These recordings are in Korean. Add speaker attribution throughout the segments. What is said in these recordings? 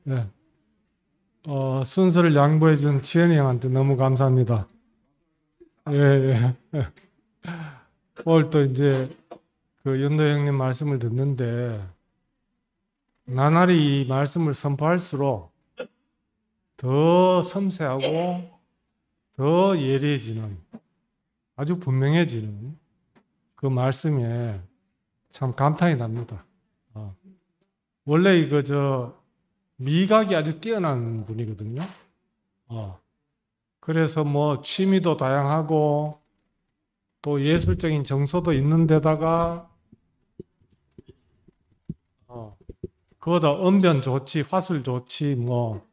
Speaker 1: 네. 순서를 양보해준 지현이 형한테 너무 감사합니다. 예, 예. 오늘 또 이제 그 연도 형님 말씀을 듣는데, 나날이 이 말씀을 선포할수록 더 섬세하고 더 예리해지는, 아주 분명해지는 그 말씀에 참 감탄이 납니다. 어. 원래 미각이 아주 뛰어난 분이거든요. 그래서 뭐 취미도 다양하고 또 예술적인 정서도 있는 데다가 그거다 언변 좋지, 화술 좋지, 뭐.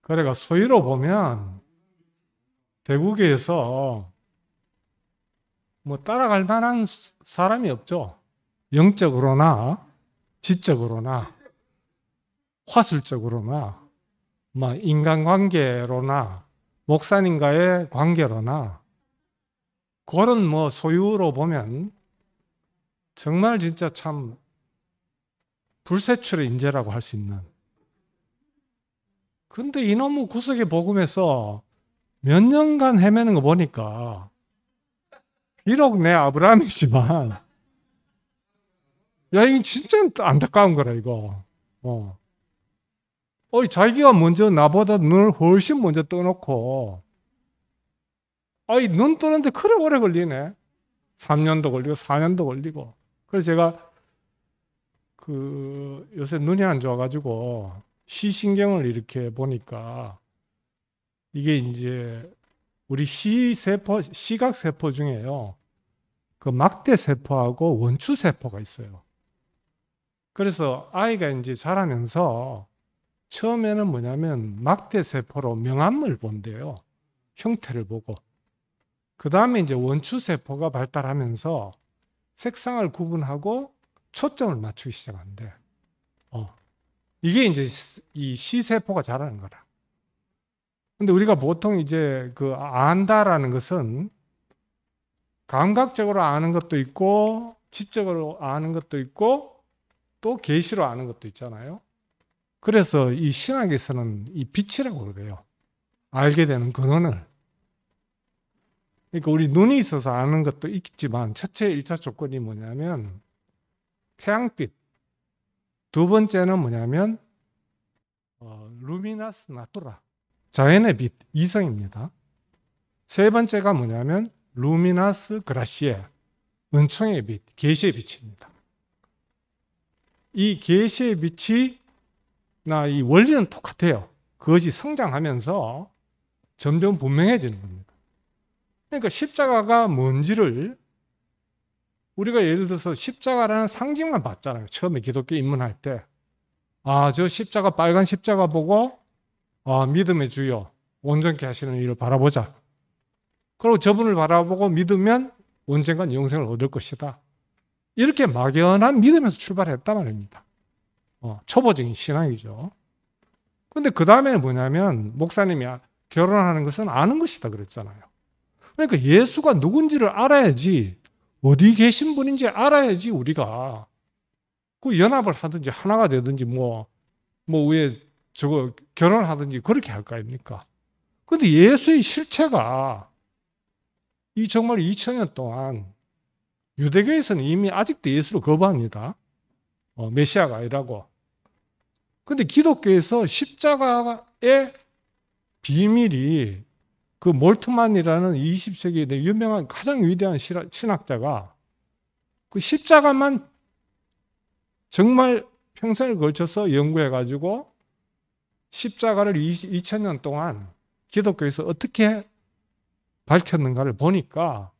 Speaker 1: 그래가 소위로 보면 대국에서 뭐 따라갈 만한 사람이 없죠. 영적으로나 지적으로나 화술적으로나 뭐 인간관계로나 목사님과의 관계로나 그런 뭐 소유로 보면 정말 진짜 참 불세출의 인재라고 할 수 있는. 근데 이놈의 구석의 복음에서 몇 년간 헤매는 거 보니까 비록 내 아브라함이지만 야, 이게 진짜 안타까운 거라 이거. 자기가 먼저 나보다 눈을 훨씬 먼저 떠놓고 눈 뜨는데 그래 오래 걸리네. 3년도 걸리고 4년도 걸리고. 그래서 제가 요새 눈이 안 좋아가지고 시신경을 이렇게 보니까 이게 이제 우리 시각세포 중에요. 그 막대세포하고 원추세포가 있어요. 그래서 아이가 이제 자라면서 처음에는 뭐냐면 막대세포로 명암을 본대요. 형태를 보고. 그 다음에 이제 원추세포가 발달하면서 색상을 구분하고 초점을 맞추기 시작한대. 이게 이제 이 시세포가 자라는 거라. 근데 우리가 보통 이제 안다라는 것은 감각적으로 아는 것도 있고, 지적으로 아는 것도 있고, 또 계시로 아는 것도 있잖아요. 그래서 이 신학에서는 이 빛이라고 그래요. 알게 되는 근원을. 그러니까 우리 눈이 있어서 아는 것도 있지만 첫째 1차 조건이 뭐냐면 태양빛. 두 번째는 뭐냐면 루미나스 나토라. 자연의 빛, 이성입니다. 세 번째가 뭐냐면 루미나스 그라시에. 은총의 빛, 계시의 빛입니다. 이 계시의 빛이 이 원리는 똑같아요. 그것이 성장하면서 점점 분명해지는 겁니다. 그러니까 십자가가 뭔지를 우리가 예를 들어서 십자가라는 상징만 봤잖아요. 처음에 기독교 입문할 때. 저 십자가, 빨간 십자가 보고 믿음의 주여 온전케 하시는 이를 바라보자. 그리고 저분을 바라보고 믿으면 언젠간 영생을 얻을 것이다. 이렇게 막연한 믿음에서 출발했단 말입니다. 초보적인 신앙이죠. 근데 그 다음에는 뭐냐면 목사님이 결혼하는 것은 아는 것이다 그랬잖아요. 그러니까 예수가 누군지를 알아야지, 어디 계신 분인지 알아야지 우리가 그 연합을 하든지 하나가 되든지 위에 결혼을 하든지 그렇게 할 거 아닙니까? 근데 예수의 실체가 이 정말 2000년 동안 유대교에서는 이미 아직도 예수를 거부합니다. 메시아가 아니라고. 근데 기독교에서 십자가의 비밀이 그 몰트만이라는 20세기의 유명한 가장 위대한 신학자가 그 십자가만 정말 평생을 걸쳐서 연구해가지고 십자가를 2000년 동안 기독교에서 어떻게 밝혔는가를 보니까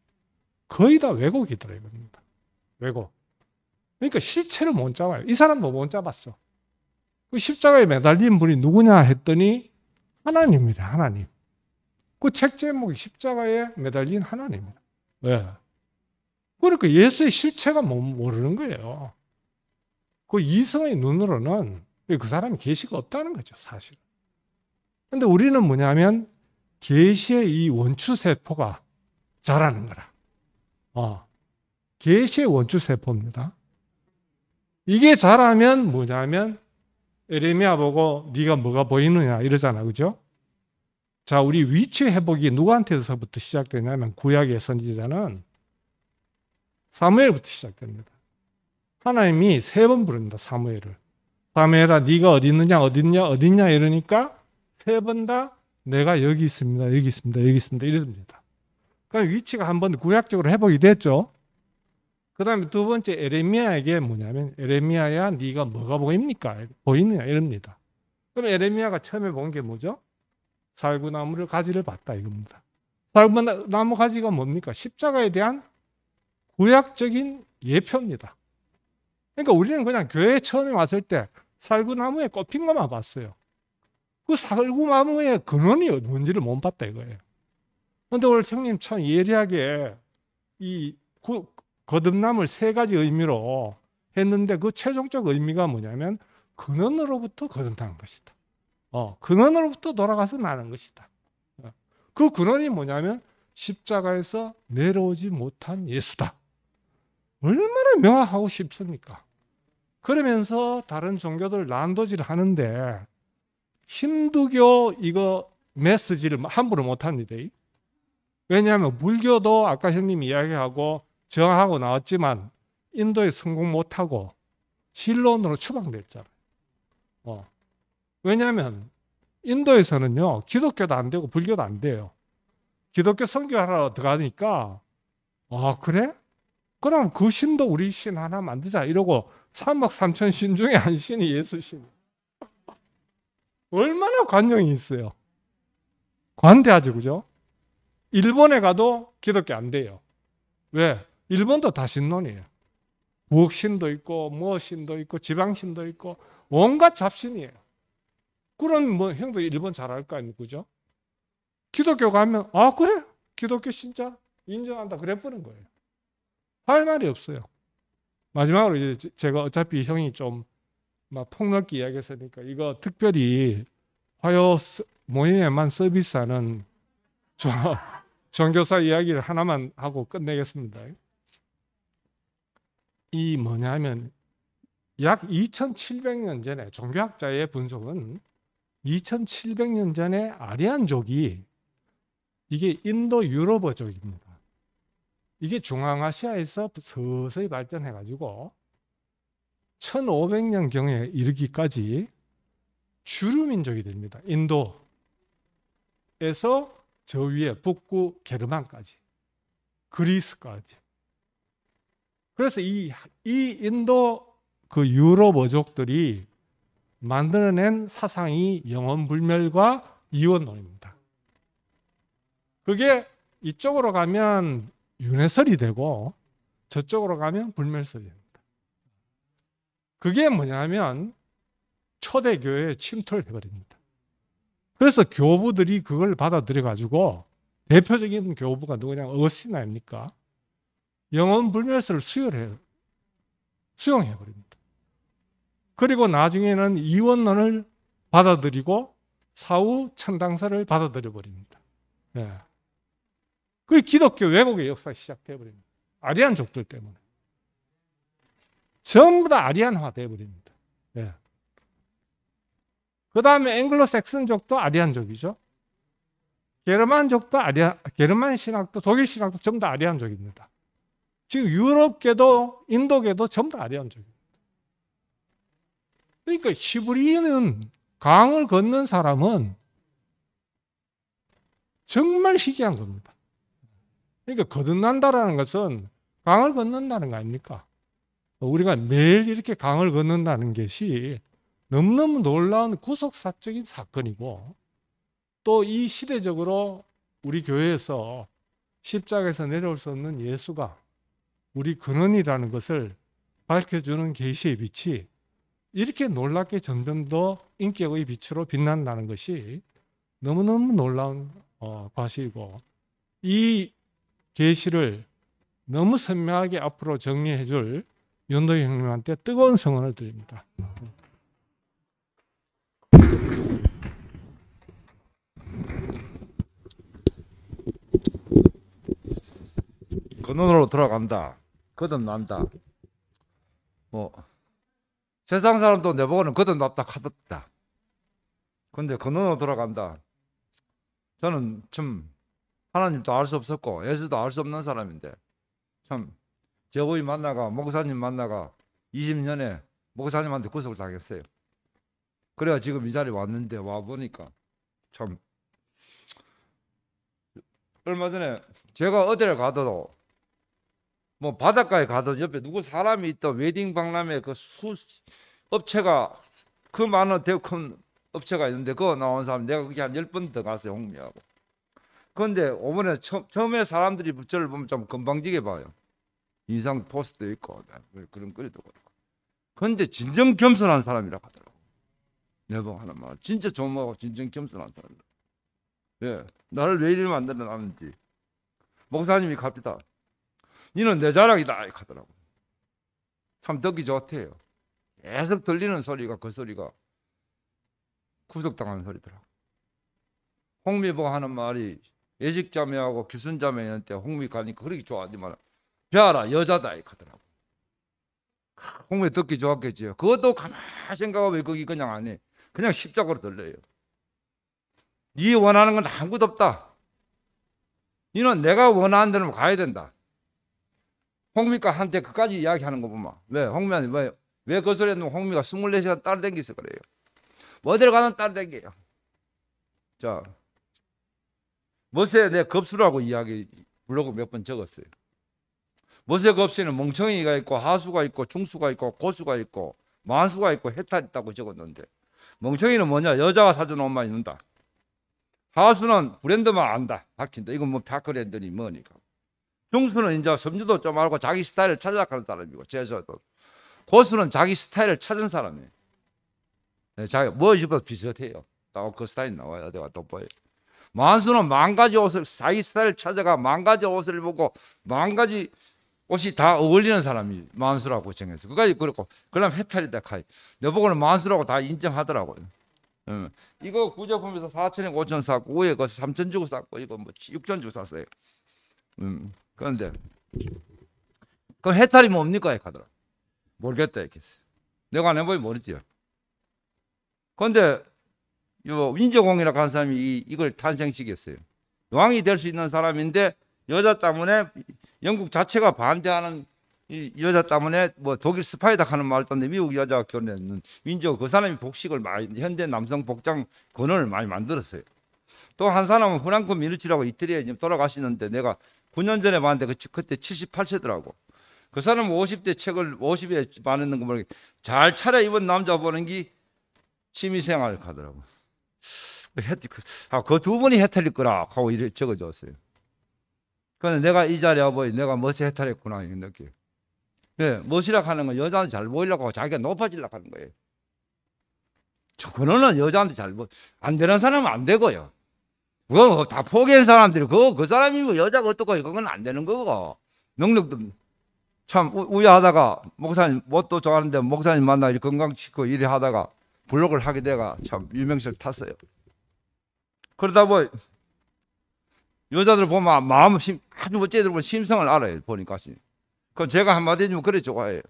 Speaker 1: 거의 다 왜곡이더라고요. 왜곡. 그러니까 실체를 못 잡아요. 이 사람도 못 잡았어. 그 십자가에 매달린 분이 누구냐 했더니 하나님이래, 하나님. 그 책 제목이 십자가에 매달린 하나님이에요. 왜? 그러니까 예수의 실체가 모르는 거예요. 그 이성의 눈으로는 그 사람이 계시가 없다는 거죠, 사실. 근데 우리는 뭐냐면 계시의 이 원추세포가 자라는 거라. 계시의 원추세포입니다. 이게 자라면 뭐냐면 에레미야 보고 네가 뭐가 보이느냐 이러잖아, 그죠? 자, 우리 위치 회복이 누구한테서부터 시작되냐면 구약의 선지자는 사무엘부터 시작됩니다. 하나님이 3번 부릅니다, 사무엘을. 사무엘아, 네가 어디 있느냐, 어디 있냐, 어디 있냐 이러니까 3번 다 내가 여기 있습니다, 여기 있습니다, 여기 있습니다 이럽니다. 그럼 위치가 한번 구약적으로 회복이 됐죠. 그 다음에 두 번째 에레미야에게 뭐냐면 에레미야야 네가 뭐가 보입니까? 보이느냐 이럽니다. 그럼 에레미야가 처음에 본 게 뭐죠? 살구나무를 가지를 봤다 이겁니다. 살구나무 가지가 뭡니까? 십자가에 대한 구약적인 예표입니다. 그러니까 우리는 그냥 교회에 처음에 왔을 때 살구나무에 꼽힌 것만 봤어요. 그 살구나무의 근원이 뭔지를 못 봤다 이거예요. 그런데 오늘 형님 참 예리하게 이 거듭남을 3가지 의미로 했는데 그 최종적 의미가 뭐냐면 근원으로부터 거듭나는 것이다. 근원으로부터 돌아가서 나는 것이다. 그 근원이 뭐냐면 십자가에서 내려오지 못한 예수다. 얼마나 명확하고 쉽습니까? 그러면서 다른 종교들 난도질을 하는데 힌두교 이거 메시지를 함부로 못합니다. 왜냐하면 불교도 아까 형님이 이야기하고 저항하고 나왔지만 인도에 성공 못하고 신론으로 추방됐잖아요. 왜냐하면 인도에서는요 기독교도 안 되고 불교도 안 돼요. 기독교 선교하러 들어가니까 그래? 그럼 그 신도 우리 신 하나 만들자 이러고 3억 3천 신 중에 한 신이 예수신. 얼마나 관용이 있어요. 관대하죠, 그죠? 일본에 가도 기독교 안 돼요. 왜? 일본도 다 신론이에요. 부엌신도 있고 뭐 신도 있고 지방신도 있고 온갖 잡신이에요. 그럼 뭐 형도 일본 잘할 거 아니에요, 그죠? 기독교 가면 그래? 기독교 신자 인정한다 그래 버린 거예요. 할 말이 없어요. 마지막으로 이제 제가 어차피 형이 좀 막 폭넓게 이야기했으니까 이거 특별히 화요 모임에만 서비스하는 정교사 이야기를 하나만 하고 끝내겠습니다. 이 뭐냐면 약 2700년 전에 종교학자의 분석은 2700년 전에 아리안족이 이게 인도 유럽어족입니다. 이게 중앙아시아에서 서서히 발전해 가지고 1500년경에 이르기까지 주류민족이 됩니다. 인도에서 저 위에 북구 게르만까지 그리스까지. 그래서 이 인도 그 유럽어족들이 만들어낸 사상이 영원불멸과 이원론입니다. 그게 이쪽으로 가면 윤회설이 되고 저쪽으로 가면 불멸설이 됩니다. 그게 뭐냐면 초대교회에 침투를 해버립니다. 그래서 교부들이 그걸 받아들여 가지고 대표적인 교부가 누구냐? 어거스틴 아닙니까? 영원불멸설을 수용해 버립니다. 그리고 나중에는 이원론을 받아들이고 사후 천당설을 받아들여 버립니다. 그 기독교 왜곡의 역사가 시작돼 버립니다. 아리안족들 때문에 전부 다 아리안화 돼 버립니다. 그 다음에 앵글로색슨족도 아리안족이죠. 게르만족도 게르만 신학도 독일 신학도 전부 다 아리안족입니다. 지금 유럽계도 인도계도 전부 다 아리안족입니다. 그러니까 히브리인은 강을 건넌 사람은 정말 희귀한 겁니다. 그러니까 거듭난다라는 것은 강을 건넌다는 거 아닙니까? 우리가 매일 이렇게 강을 건넌다는 것이 너무너무 놀라운 구속사적인 사건이고 또 이 시대적으로 우리 교회에서 십자가에서 내려올 수 없는 예수가 우리 근원이라는 것을 밝혀주는 계시의 빛이 이렇게 놀랍게 점점 더 인격의 빛으로 빛난다는 것이 너무너무 놀라운 과실이고 이 계시를 너무 선명하게 앞으로 정리해 줄 윤도희 형님한테 뜨거운 성원을 드립니다.
Speaker 2: 근원으로 돌아간다. 거듭난다. 세상 사람도 내보고는 거듭났다 하셨다. 근데 근원으로 돌아간다. 저는 참 하나님도 알 수 없었고 예수도 알 수 없는 사람인데 참 제고이 만나가 목사님 만나가 20년에 목사님한테 구속을 당했어요. 그래야 지금 이 자리에 왔는데 와보니까 참 얼마 전에 제가 어디를 가도 뭐 바닷가에 가도 옆에 누구 사람이 있던 웨딩 박람회 그 업체가 그 많은 되게 큰 업체가 있는데 그거 나온 사람 내가 그게 한 10번 더 갔어요. 홍미하고. 그런데 오번에 처음에 사람들이 저를 보면 좀 건방지게 봐요. 인상 포스도 있고 그런 거리도 그렇고. 그런데 진정 겸손한 사람이라 하더라고. 내가 하는 말 진짜 좋아하고 진정 겸손한 사람이라. 예, 나를 왜 이리 만들어 놨는지 목사님이 갑니다. 니는 내 자랑이다 하더라고. 참 듣기 좋대요. 계속 들리는 소리가 그 소리가 구속당하는 소리더라고. 홍미보고 하는 말이 예식자매하고 규순자매한테 홍미 가니까 그렇게 좋아하지만 벼라 여자다 하더라고. 홍미 듣기 좋았겠지요. 그것도 가만히 생각하고 왜 거기 그냥 안 해. 그냥 십자가로 들려요. 네 원하는 건 아무것도 없다. 너는 내가 원하는 대로 가야 된다. 홍미가 한테 그까지 이야기하는 거 보면 왜 홍미한테 왜 그 소리 했는데 홍미가 24시간 따라다니서 그래요. 뭐 어디를 가든 따라다녀요. 자, 모세 내 겁수라고 이야기 블로그 몇 번 적었어요. 모세 겁수에는 멍청이가 있고 하수가 있고 중수가 있고 고수가 있고 만수가 있고 해탈 있다고 적었는데 멍청이는 뭐냐? 여자가 사준 옷만 입는다. 하수는 브랜드만 안다. 박힌다. 이건 뭐 팩크랜드니 뭐니까. 중수는 이제 섬유도 좀 알고 자기 스타일을 찾아가는 사람이고 제자도. 고수는 자기 스타일을 찾은 사람이에요. 자기 뭐 입어도 비슷해요. 딱 그 스타일 나와야 내가 또 보여. 만수는 만 가지 옷을 자기 스타일을 찾아가 만 가지 옷을 입고 만 가지 옷이 다 어울리는 사람이 만수라고 정했어요. 그까지 그렇고 그럼 해탈이다 카이. 내보고는 만수라고 다 인정하더라고요. 이거 구제품에서 4천에 5천 샀고 위에 거 3천 주고 샀고 이거 뭐 6천 주고 샀어요. 그런데 그럼 해탈이 뭡니까? 하더라. 모르겠다 했겠어요. 내가 안 해보니 모르지요. 그런데 윈저공이라고 하는 사람이 이걸 탄생시켰어요. 왕이 될 수 있는 사람인데 여자 때문에 영국 자체가 반대하는 이 여자 때문에 뭐 독일 스파이다 하는 말도 없는데 미국 여자가 결혼했는 윈저 그 사람이 복식을 많이 현대 남성 복장 권원을 많이 만들었어요. 또 한 사람은 프랑크 미누치라고 이태리에 지금 돌아가시는데 내가 9년 전에 봤는데 그때 78세더라고. 그 사람은 50대 책을 50에 많은 거 모르게 잘 차려입은 남자 보는 게 취미생활 하더라고. 그 두 분이 해탈일 거라 하고 이렇게 적어줬어요. 그런데 내가 이 자리에 와보니 내가 멋이 해탈했구나 이런 느낌. 네, 멋이라고 하는 건 여자한테 잘 보이려고 하고 자기가 높아지려고 하는 거예요. 그거는 여자한테 안 되는 사람은 안 되고요. 그거 다 포기한 사람들이 그 사람이 뭐 여자가 어떻고 그건 안 되는 거고. 능력도 참 우야하다가 목사님 뭣도 좋아하는데 목사님 만나 이렇게 건강치고 이래 하다가 블로그를 하게 돼가 참 유명세를 탔어요. 그러다 뭐 여자들 보면 마음 아주 어째들 보면 심성을 알아요. 보니까. 그럼 제가 한마디 해주면 그래 좋아해요.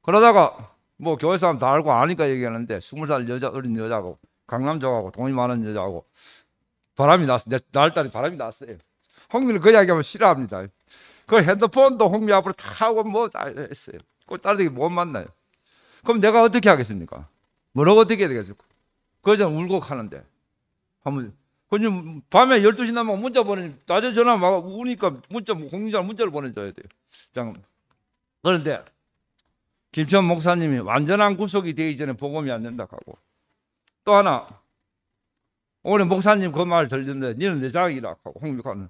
Speaker 2: 그러다가 뭐 교회 사람 다 알고 아니까 얘기하는데 20살 여자 어린 여자하고 강남적하고 돈이 많은 여자하고 바람이 났어요. 날짜리 바람이 났어요. 홍미는 그 이야기하면 싫어합니다. 그 핸드폰도 홍미 앞으로 다 하고 뭐 다 했어요. 그 딸들이 못 만나요. 그럼 내가 어떻게 하겠습니까? 뭐라고 어떻게 해야 되겠습니까? 그저 울고 가는데 한번 그냥 밤에 12시 나면 문자 보내 낮에 전화 막 우니까 공중전화 문자를 보내줘야 돼요. 그런데 김천 목사님이 완전한 구속이 되기 전에 복음이 안 된다 하고 또 하나 오늘 목사님 그 말 들렸는데 니는 내 자기라 하고 홍미카는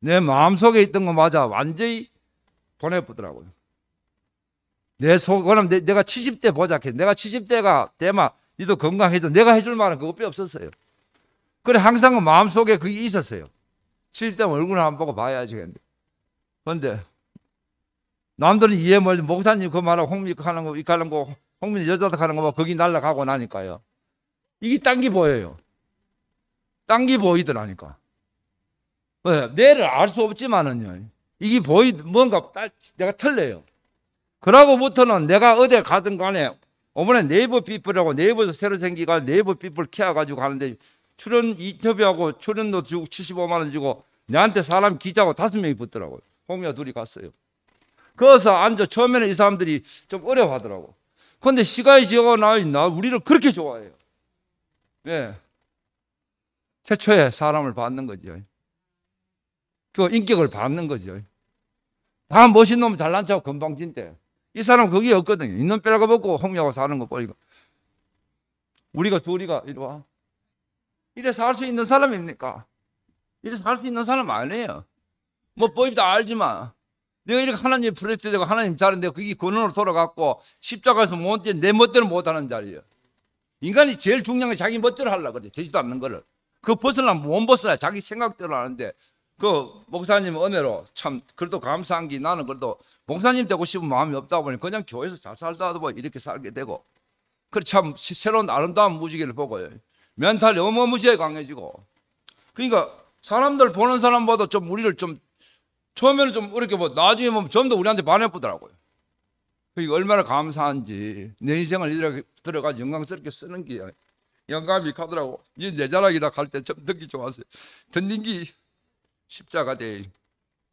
Speaker 2: 내 마음속에 있던 거 맞아 완전히 보내보더라고요. 내가 70대 보자 했 내가 70대가 되면 니도 건강해도 내가 해줄 말은 그것밖에 없었어요. 그래 항상 마음속에 그게 있었어요. 70대면 얼굴 한번 보고 봐야지. 그런데 남들은 이해 못해. 목사님 그 말하고 홍미 하는 거 이렇게 하는 거 홍미 여자도 하는 거 봐. 거기 날라가고 나니까요. 이게 딴 게 보여요. 딴 게 보이더라니까. 내를 알 수 없지만은요. 이게 뭔가 내가 틀려요. 그러고부터는 내가 어디 가든 간에 어머니 네이버 피플이라고 네이버에서 새로 생기가 네이버 피플 키워 가지고 하는데 출연 인터뷰하고 출연료 주고 75만 원 주고 내한테 사람 기자하고 5명이 붙더라고요. 홍미와 둘이 갔어요. 거기서 앉아 처음에는 이 사람들이 좀 어려워하더라고. 근데 시간이 지나고 나 우리를 그렇게 좋아해요. 예. 최초의 사람을 받는 거죠. 그 인격을 받는 거죠. 다 멋있는 놈 잘난 척 건방진데 이 사람 그게 없거든요. 있는 뼈가 먹고 홍미하고 사는 거 보니까 우리가 둘이가 이리 와. 이래 살 수 있는 사람입니까? 이래 살 수 있는 사람 아니에요. 뭐 법이 다 알지만 내가 이렇게 하나님 프레스 되고 하나님 자른데 그게 근원으로 돌아갔고 십자가에서 내 멋대로 못하는 자리예요. 인간이 제일 중요한 게 자기 멋대로 하려고 그래. 되지도 않는 거를. 그 벗으려면 못 벗어야 자기 생각대로 하는데 그 목사님 은혜로 참 그래도 감사한 게 나는 그래도 목사님 되고 싶은 마음이 없다 보니 그냥 교회에서 잘 살다 보니 이렇게 살게 되고 그 참 새로운 아름다운 무지개를 보고요. 멘탈이 어마무시하게 강해지고 그러니까 사람들 보는 사람보다 좀 우리를 좀 처음에는 좀 어렵게 뭐 나중에 보면 좀 더 우리한테 반해보더라고요. 그게 얼마나 감사한지 내 인생을 이렇게 들어가 영광스럽게 쓰는 게 영감이 가더라고. 이 내 자랑이라 할 때 좀 듣기 좋았어요. 듣는 게 십자가 돼.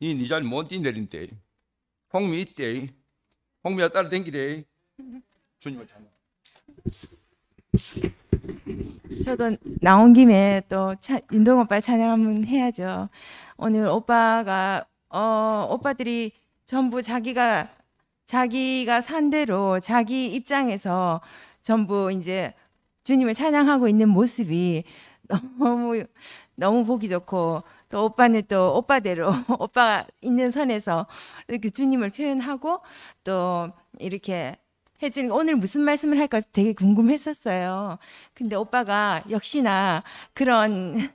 Speaker 2: 이네 자리 못 뛰내린대. 홍미 있대. 홍미가 따라 댕기래. 주님을 찬양.
Speaker 3: 저도 나온 김에 또 윤동 오빠 찬양 한번 해야죠. 오늘 오빠들이 전부 자기가 산 대로 자기 입장에서 전부 이제 주님을 찬양하고 있는 모습이 너무 보기 좋고 또 오빠는 또 오빠대로 오빠가 있는 선에서 이렇게 주님을 표현하고 또 이렇게 해주는 오늘 무슨 말씀을 할까 되게 궁금했었어요. 근데 오빠가 역시나 그런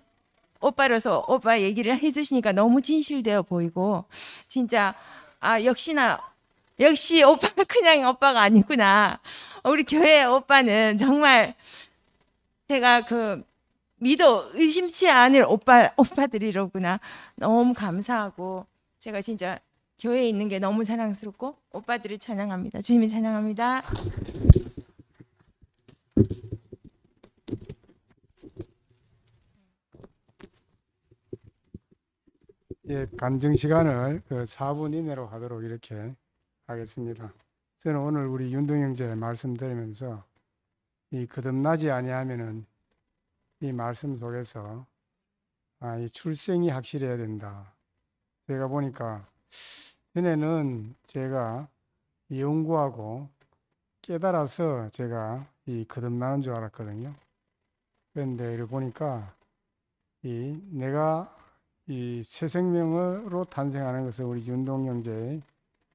Speaker 3: 오빠로서 오빠 얘기를 해주시니까 너무 진실되어 보이고 진짜 역시 오빠가 그냥 오빠가 아니구나. 우리 교회 오빠는 정말 제가 믿어 의심치 않을 오빠들이로구나. 너무 감사하고 제가 진짜 교회에 있는 게 너무 자랑스럽고 오빠들을 찬양합니다. 주님을 찬양합니다.
Speaker 1: 예, 간증 시간을 4분 이내로 하도록 이렇게 하겠습니다. 저는 오늘 우리 윤동 형제 말씀 드리면서 이 거듭나지 아니하면은 이 말씀 속에서 이 출생이 확실해야 된다. 제가 보니까 전에는 제가 연구하고 깨달아서 제가 이 거듭나는 줄 알았거든요. 그런데 이렇게 보니까 내가 이 새 생명으로 탄생하는 것은 우리 윤동 형제의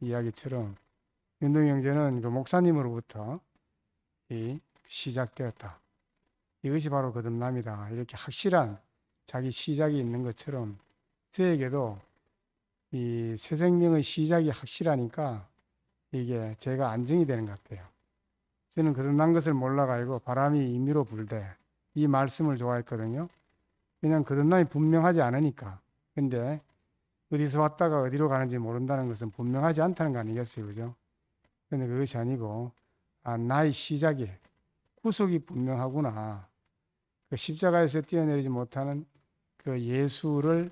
Speaker 1: 이야기처럼 윤동 형제는 그 목사님으로부터 시작되었다. 이것이 바로 거듭남이다. 이렇게 확실한 자기 시작이 있는 것처럼 저에게도 이 새 생명의 시작이 확실하니까 이게 제가 안정이 되는 것 같아요. 저는 거듭난 것을 몰라가지고 바람이 임의로 불되 이 말씀을 좋아했거든요. 그냥 거듭남이 분명하지 않으니까. 근데 어디서 왔다가 어디로 가는지 모른다는 것은 분명하지 않다는 거 아니겠어요, 그죠? 근데 그것이 아니고 나의 시작이 구속이 분명하구나. 그 십자가에서 뛰어내리지 못하는 그 예수를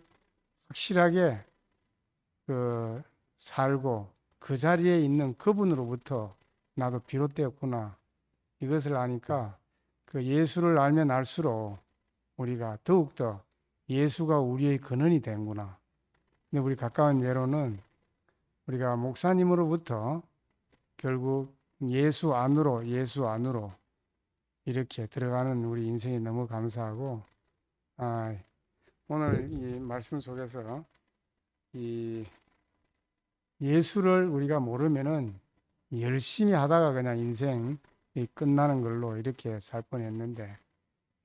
Speaker 1: 확실하게 살고 그 자리에 있는 그분으로부터 나도 비롯되었구나. 이것을 아니까 그 예수를 알면 알수록 우리가 더욱더 예수가 우리의 근원이 되는구나. 근데 우리 가까운 예로는 우리가 목사님으로부터 결국 예수 안으로 이렇게 들어가는 우리 인생이 너무 감사하고 오늘 이 말씀 속에서 이 예수를 우리가 모르면은 열심히 하다가 그냥 인생이 끝나는 걸로 이렇게 살 뻔했는데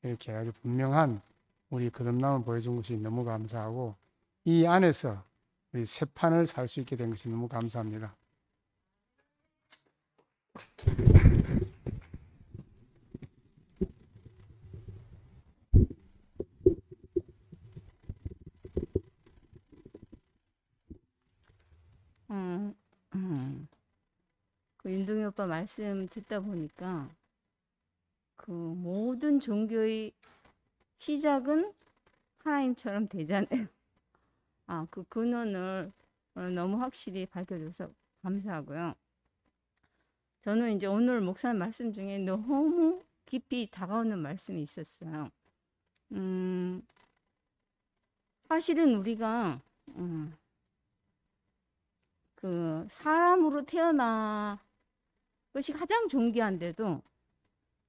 Speaker 1: 이렇게 아주 분명한 우리 거듭남을 보여준 것이 너무 감사하고 이 안에서 우리 새 판을 살 수 있게 된 것이 너무 감사합니다.
Speaker 4: 아빠 말씀 듣다 보니까 그 모든 종교의 시작은 하나님처럼 되잖아요. 그 근원을 너무 확실히 밝혀줘서 감사하고요. 저는 이제 오늘 목사님 말씀 중에 너무 깊이 다가오는 말씀이 있었어요. 사실은 우리가 그 사람으로 태어나 것이 가장 존귀한데도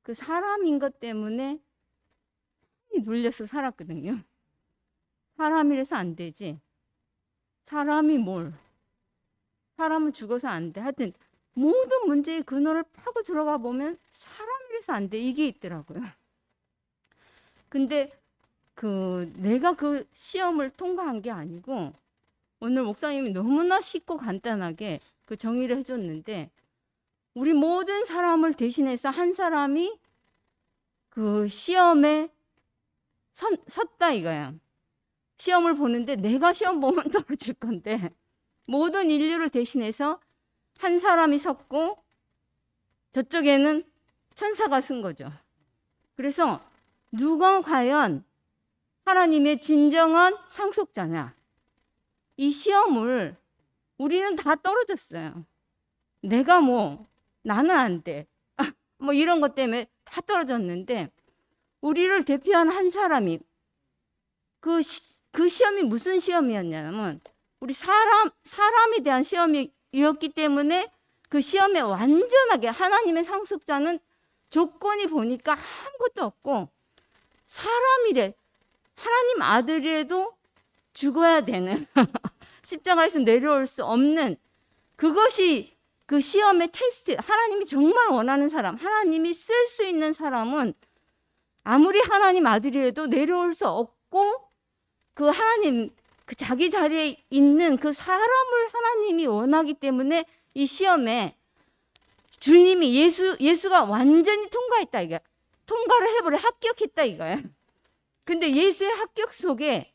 Speaker 4: 그 사람인 것 때문에 눌려서 살았거든요. 사람이라서 안 되지. 사람이 뭘? 사람은 죽어서 안 돼. 하여튼 모든 문제의 근원을 파고 들어가 보면 사람이라서 안 돼. 이게 있더라고요. 근데 내가 그 시험을 통과한 게 아니고 오늘 목사님이 너무나 쉽고 간단하게 그 정의를 해줬는데 우리 모든 사람을 대신해서 한 사람이 그 시험에 섰다 이거야. 시험을 보는데 내가 시험 보면 떨어질 건데 모든 인류를 대신해서 한 사람이 섰고 저쪽에는 천사가 쓴 거죠. 그래서 누가 과연 하나님의 진정한 상속자냐? 이 시험을 우리는 다 떨어졌어요. 내가 나는 안 돼. 이런 것 때문에 다 떨어졌는데 우리를 대표하는 한 사람이 그 시험이 무슨 시험이었냐면 우리 사람에 대한 시험이었기 때문에 그 시험에 완전하게 하나님의 상속자는 조건이 보니까 아무것도 없고 사람이래. 하나님 아들이라도 죽어야 되는 십자가에서 내려올 수 없는 그것이 그 시험의 테스트. 하나님이 정말 원하는 사람, 하나님이 쓸 수 있는 사람은 아무리 하나님 아들이라도 내려올 수 없고 그 하나님 그 자기 자리에 있는 그 사람을 하나님이 원하기 때문에 이 시험에 주님이 예수가 완전히 통과했다 이거야. 통과를 해버려 합격했다 이거야. 근데 예수의 합격 속에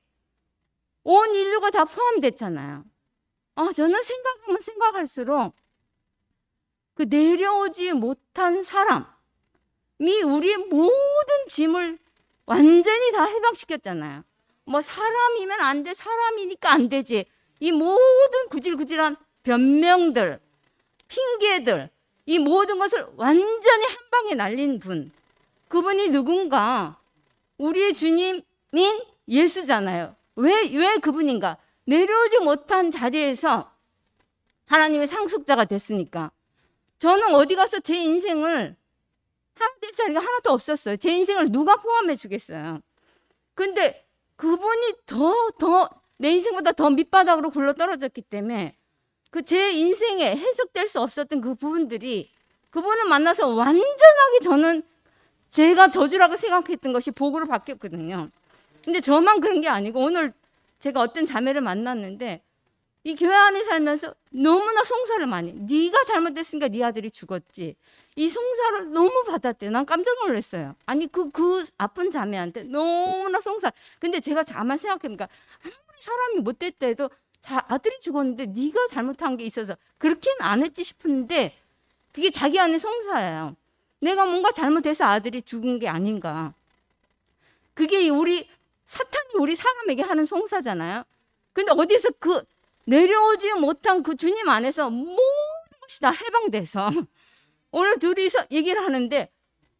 Speaker 4: 온 인류가 다 포함됐잖아요. 저는 생각하면 생각할수록 그 내려오지 못한 사람이 우리의 모든 짐을 완전히 다 해방시켰잖아요. 사람이면 안 돼, 사람이니까 안 되지. 이 모든 구질구질한 변명들, 핑계들, 이 모든 것을 완전히 한 방에 날린 분. 그분이 누군가? 우리의 주님인 예수잖아요. 왜 그분인가? 내려오지 못한 자리에서 하나님의 상속자가 됐으니까. 저는 어디 가서 제 인생을 하나 될 자리가 하나도 없었어요. 제 인생을 누가 포함해 주겠어요. 근데 그분이 내 인생보다 더 밑바닥으로 굴러 떨어졌기 때문에 그 제 인생에 해석될 수 없었던 그 부분들이 그분을 만나서 완전하게 저는 제가 저주라고 생각했던 것이 복으로 바뀌었거든요. 근데 저만 그런 게 아니고 오늘 제가 어떤 자매를 만났는데 이 교회 안에 살면서 너무나 송사를 많이 네가 잘못됐으니까 네 아들이 죽었지. 이 송사를 너무 받았대요. 난 깜짝 놀랐어요. 아니 그 아픈 자매한테 너무나 송사. 근데 제가 가만 생각해보니까 아무리 사람이 못됐다 해도 아들이 죽었는데 네가 잘못한 게 있어서 그렇게는 안 했지 싶은데 그게 자기 안에 송사예요. 내가 뭔가 잘못해서 아들이 죽은 게 아닌가. 그게 사탄이 우리 사람에게 하는 송사잖아요. 근데 어디서 내려오지 못한 그 주님 안에서 모든 것이 다 해방돼서 오늘 둘이서 얘기를 하는데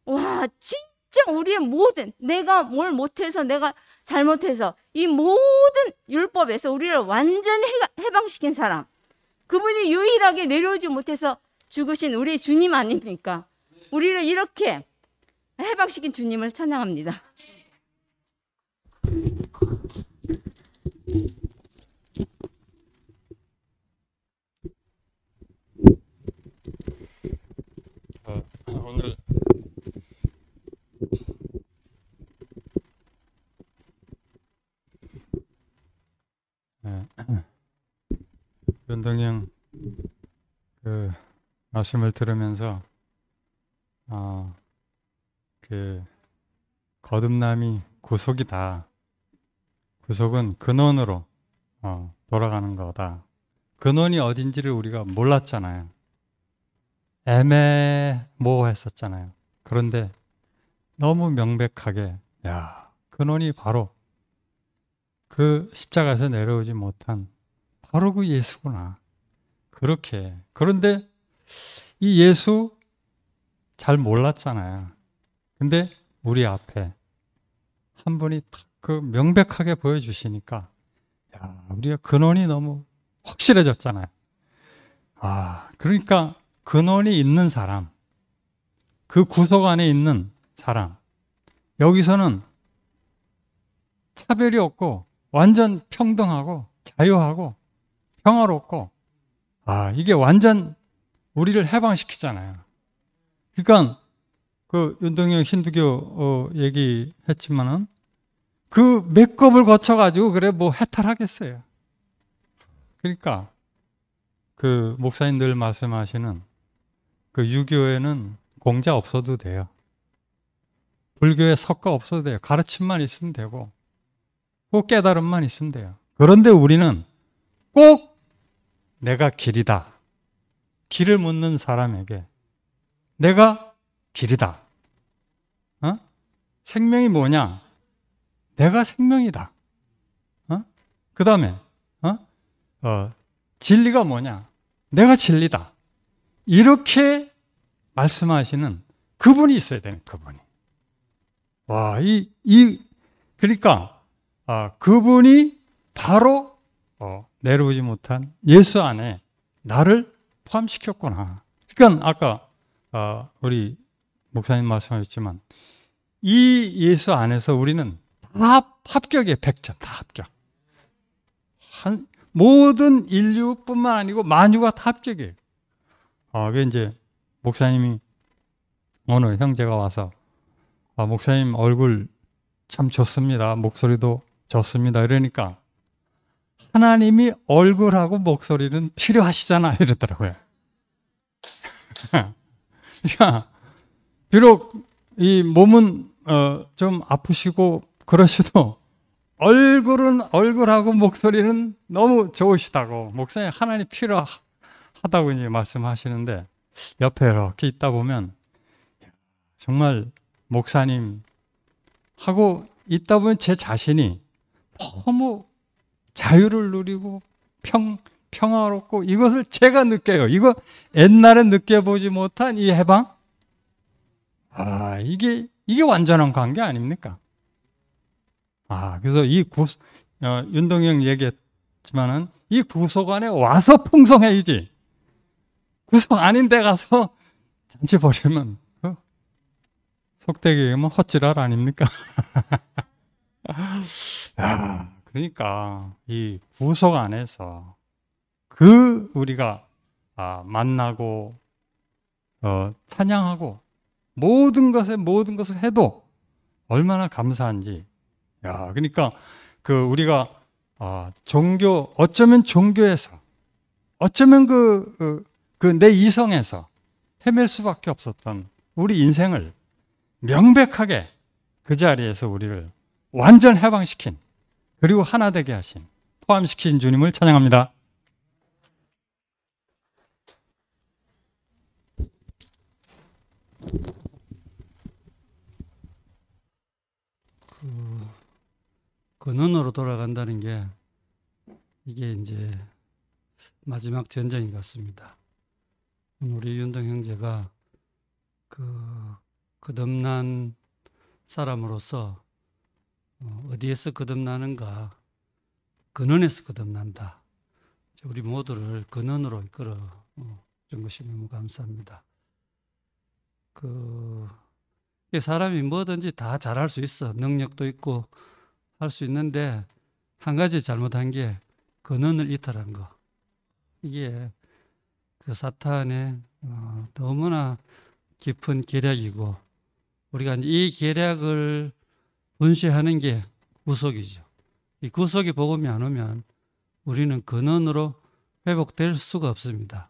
Speaker 4: 와 진짜 우리의 모든 내가 뭘 못해서 내가 잘못해서 이 모든 율법에서 우리를 완전히 해방시킨 사람 그분이 유일하게 내려오지 못해서 죽으신 우리 주님 아닙니까? 우리를 이렇게 해방시킨 주님을 찬양합니다.
Speaker 5: 오늘 연동형 그 말씀을 들으면서 그 거듭남이 구속이다. 구속은 근원으로 돌아가는 거다. 근원이 어딘지를 우리가 몰랐잖아요. 애매모호했었잖아요. 그런데 너무 명백하게 야, 근원이 바로 그 십자가에서 내려오지 못한 바로 그 예수구나. 그렇게. 그런데 이 예수 잘 몰랐잖아요. 근데 우리 앞에 한 분이 탁 그 명백하게 보여주시니까 야, 우리가 근원이 너무 확실해졌잖아요. 아, 그러니까 근원이 있는 사람, 그 구속 안에 있는 사람, 여기서는 차별이 없고 완전 평등하고 자유하고 평화롭고, 아, 이게 완전 우리를 해방시키잖아요. 그러니까 그 윤동영 힌두교 얘기했지만은 그 맥겁을 거쳐가지고 그래 뭐 해탈하겠어요. 그러니까 그 목사님 늘 말씀하시는 그 유교에는 공자 없어도 돼요. 불교에 석가 없어도 돼요. 가르침만 있으면 되고 꼭 깨달음만 있으면 돼요. 그런데 우리는 꼭 내가 길이다. 길을 묻는 사람에게 내가 길이다. 생명이 뭐냐? 내가 생명이다. 그 다음에 진리가 뭐냐? 내가 진리다. 이렇게 말씀하시는 그분이 있어야 되는 그분이. 와, 그러니까 그분이 바로 내려오지 못한 예수 안에 나를 포함시켰구나. 그러니까 아까 우리 목사님 말씀하셨지만 이 예수 안에서 우리는 다 합격이에요. 100점 다 합격. 모든 인류뿐만 아니고 만유가 다 합격이에요. 그 이제 목사님이 오늘 형제가 와서 목사님 얼굴 참 좋습니다. 목소리도 좋습니다. 이러니까 하나님이 얼굴하고 목소리는 필요하시잖아 이러더라고요. 그러니까 비록 이 몸은 좀 아프시고 그러셔도 얼굴하고 목소리는 너무 좋으시다고 목사님 하나님 필요하다고 이제 말씀하시는데 옆에 이렇게 있다 보면 정말 목사님 하고 있다 보면 제 자신이 너무 자유를 누리고 평화롭고 이것을 제가 느껴요. 이거 옛날에 느껴보지 못한 이 해방? 이게 완전한 관계 아닙니까? 그래서 윤동영 얘기했지만은 이 구속 안에 와서 풍성해야지. 구속 아닌 데 가서 잔치 벌이면 속되게 얘기하면 헛지랄 아닙니까? 그러니까 이 구속 안에서 우리가 만나고 찬양하고 모든 것을 해도 얼마나 감사한지. 그러니까 우리가 어쩌면 종교에서 어쩌면 내 이성에서 헤맬 수밖에 없었던 우리 인생을 명백하게 그 자리에서 우리를 완전 해방시킨 그리고 하나 되게 하신 포함시킨 주님을 찬양합니다.
Speaker 6: 근원으로 돌아간다는 게 이게 이제 마지막 전쟁인 것 같습니다. 우리 윤동 형제가 거듭난 사람으로서 어디에서 거듭나는가? 근원에서 거듭난다. 우리 모두를 근원으로 이끌어 준 것이 너무 감사합니다. 사람이 뭐든지 다 잘할 수 있어. 능력도 있고 할 수 있는데 한 가지 잘못한 게 근원을 이탈한 거. 이게 사탄의 너무나 깊은 계략이고 우리가 이제 이 계략을 분쇄하는 게 구속이죠. 이 구속이 복음이 안 오면 우리는 근원으로 회복될 수가 없습니다.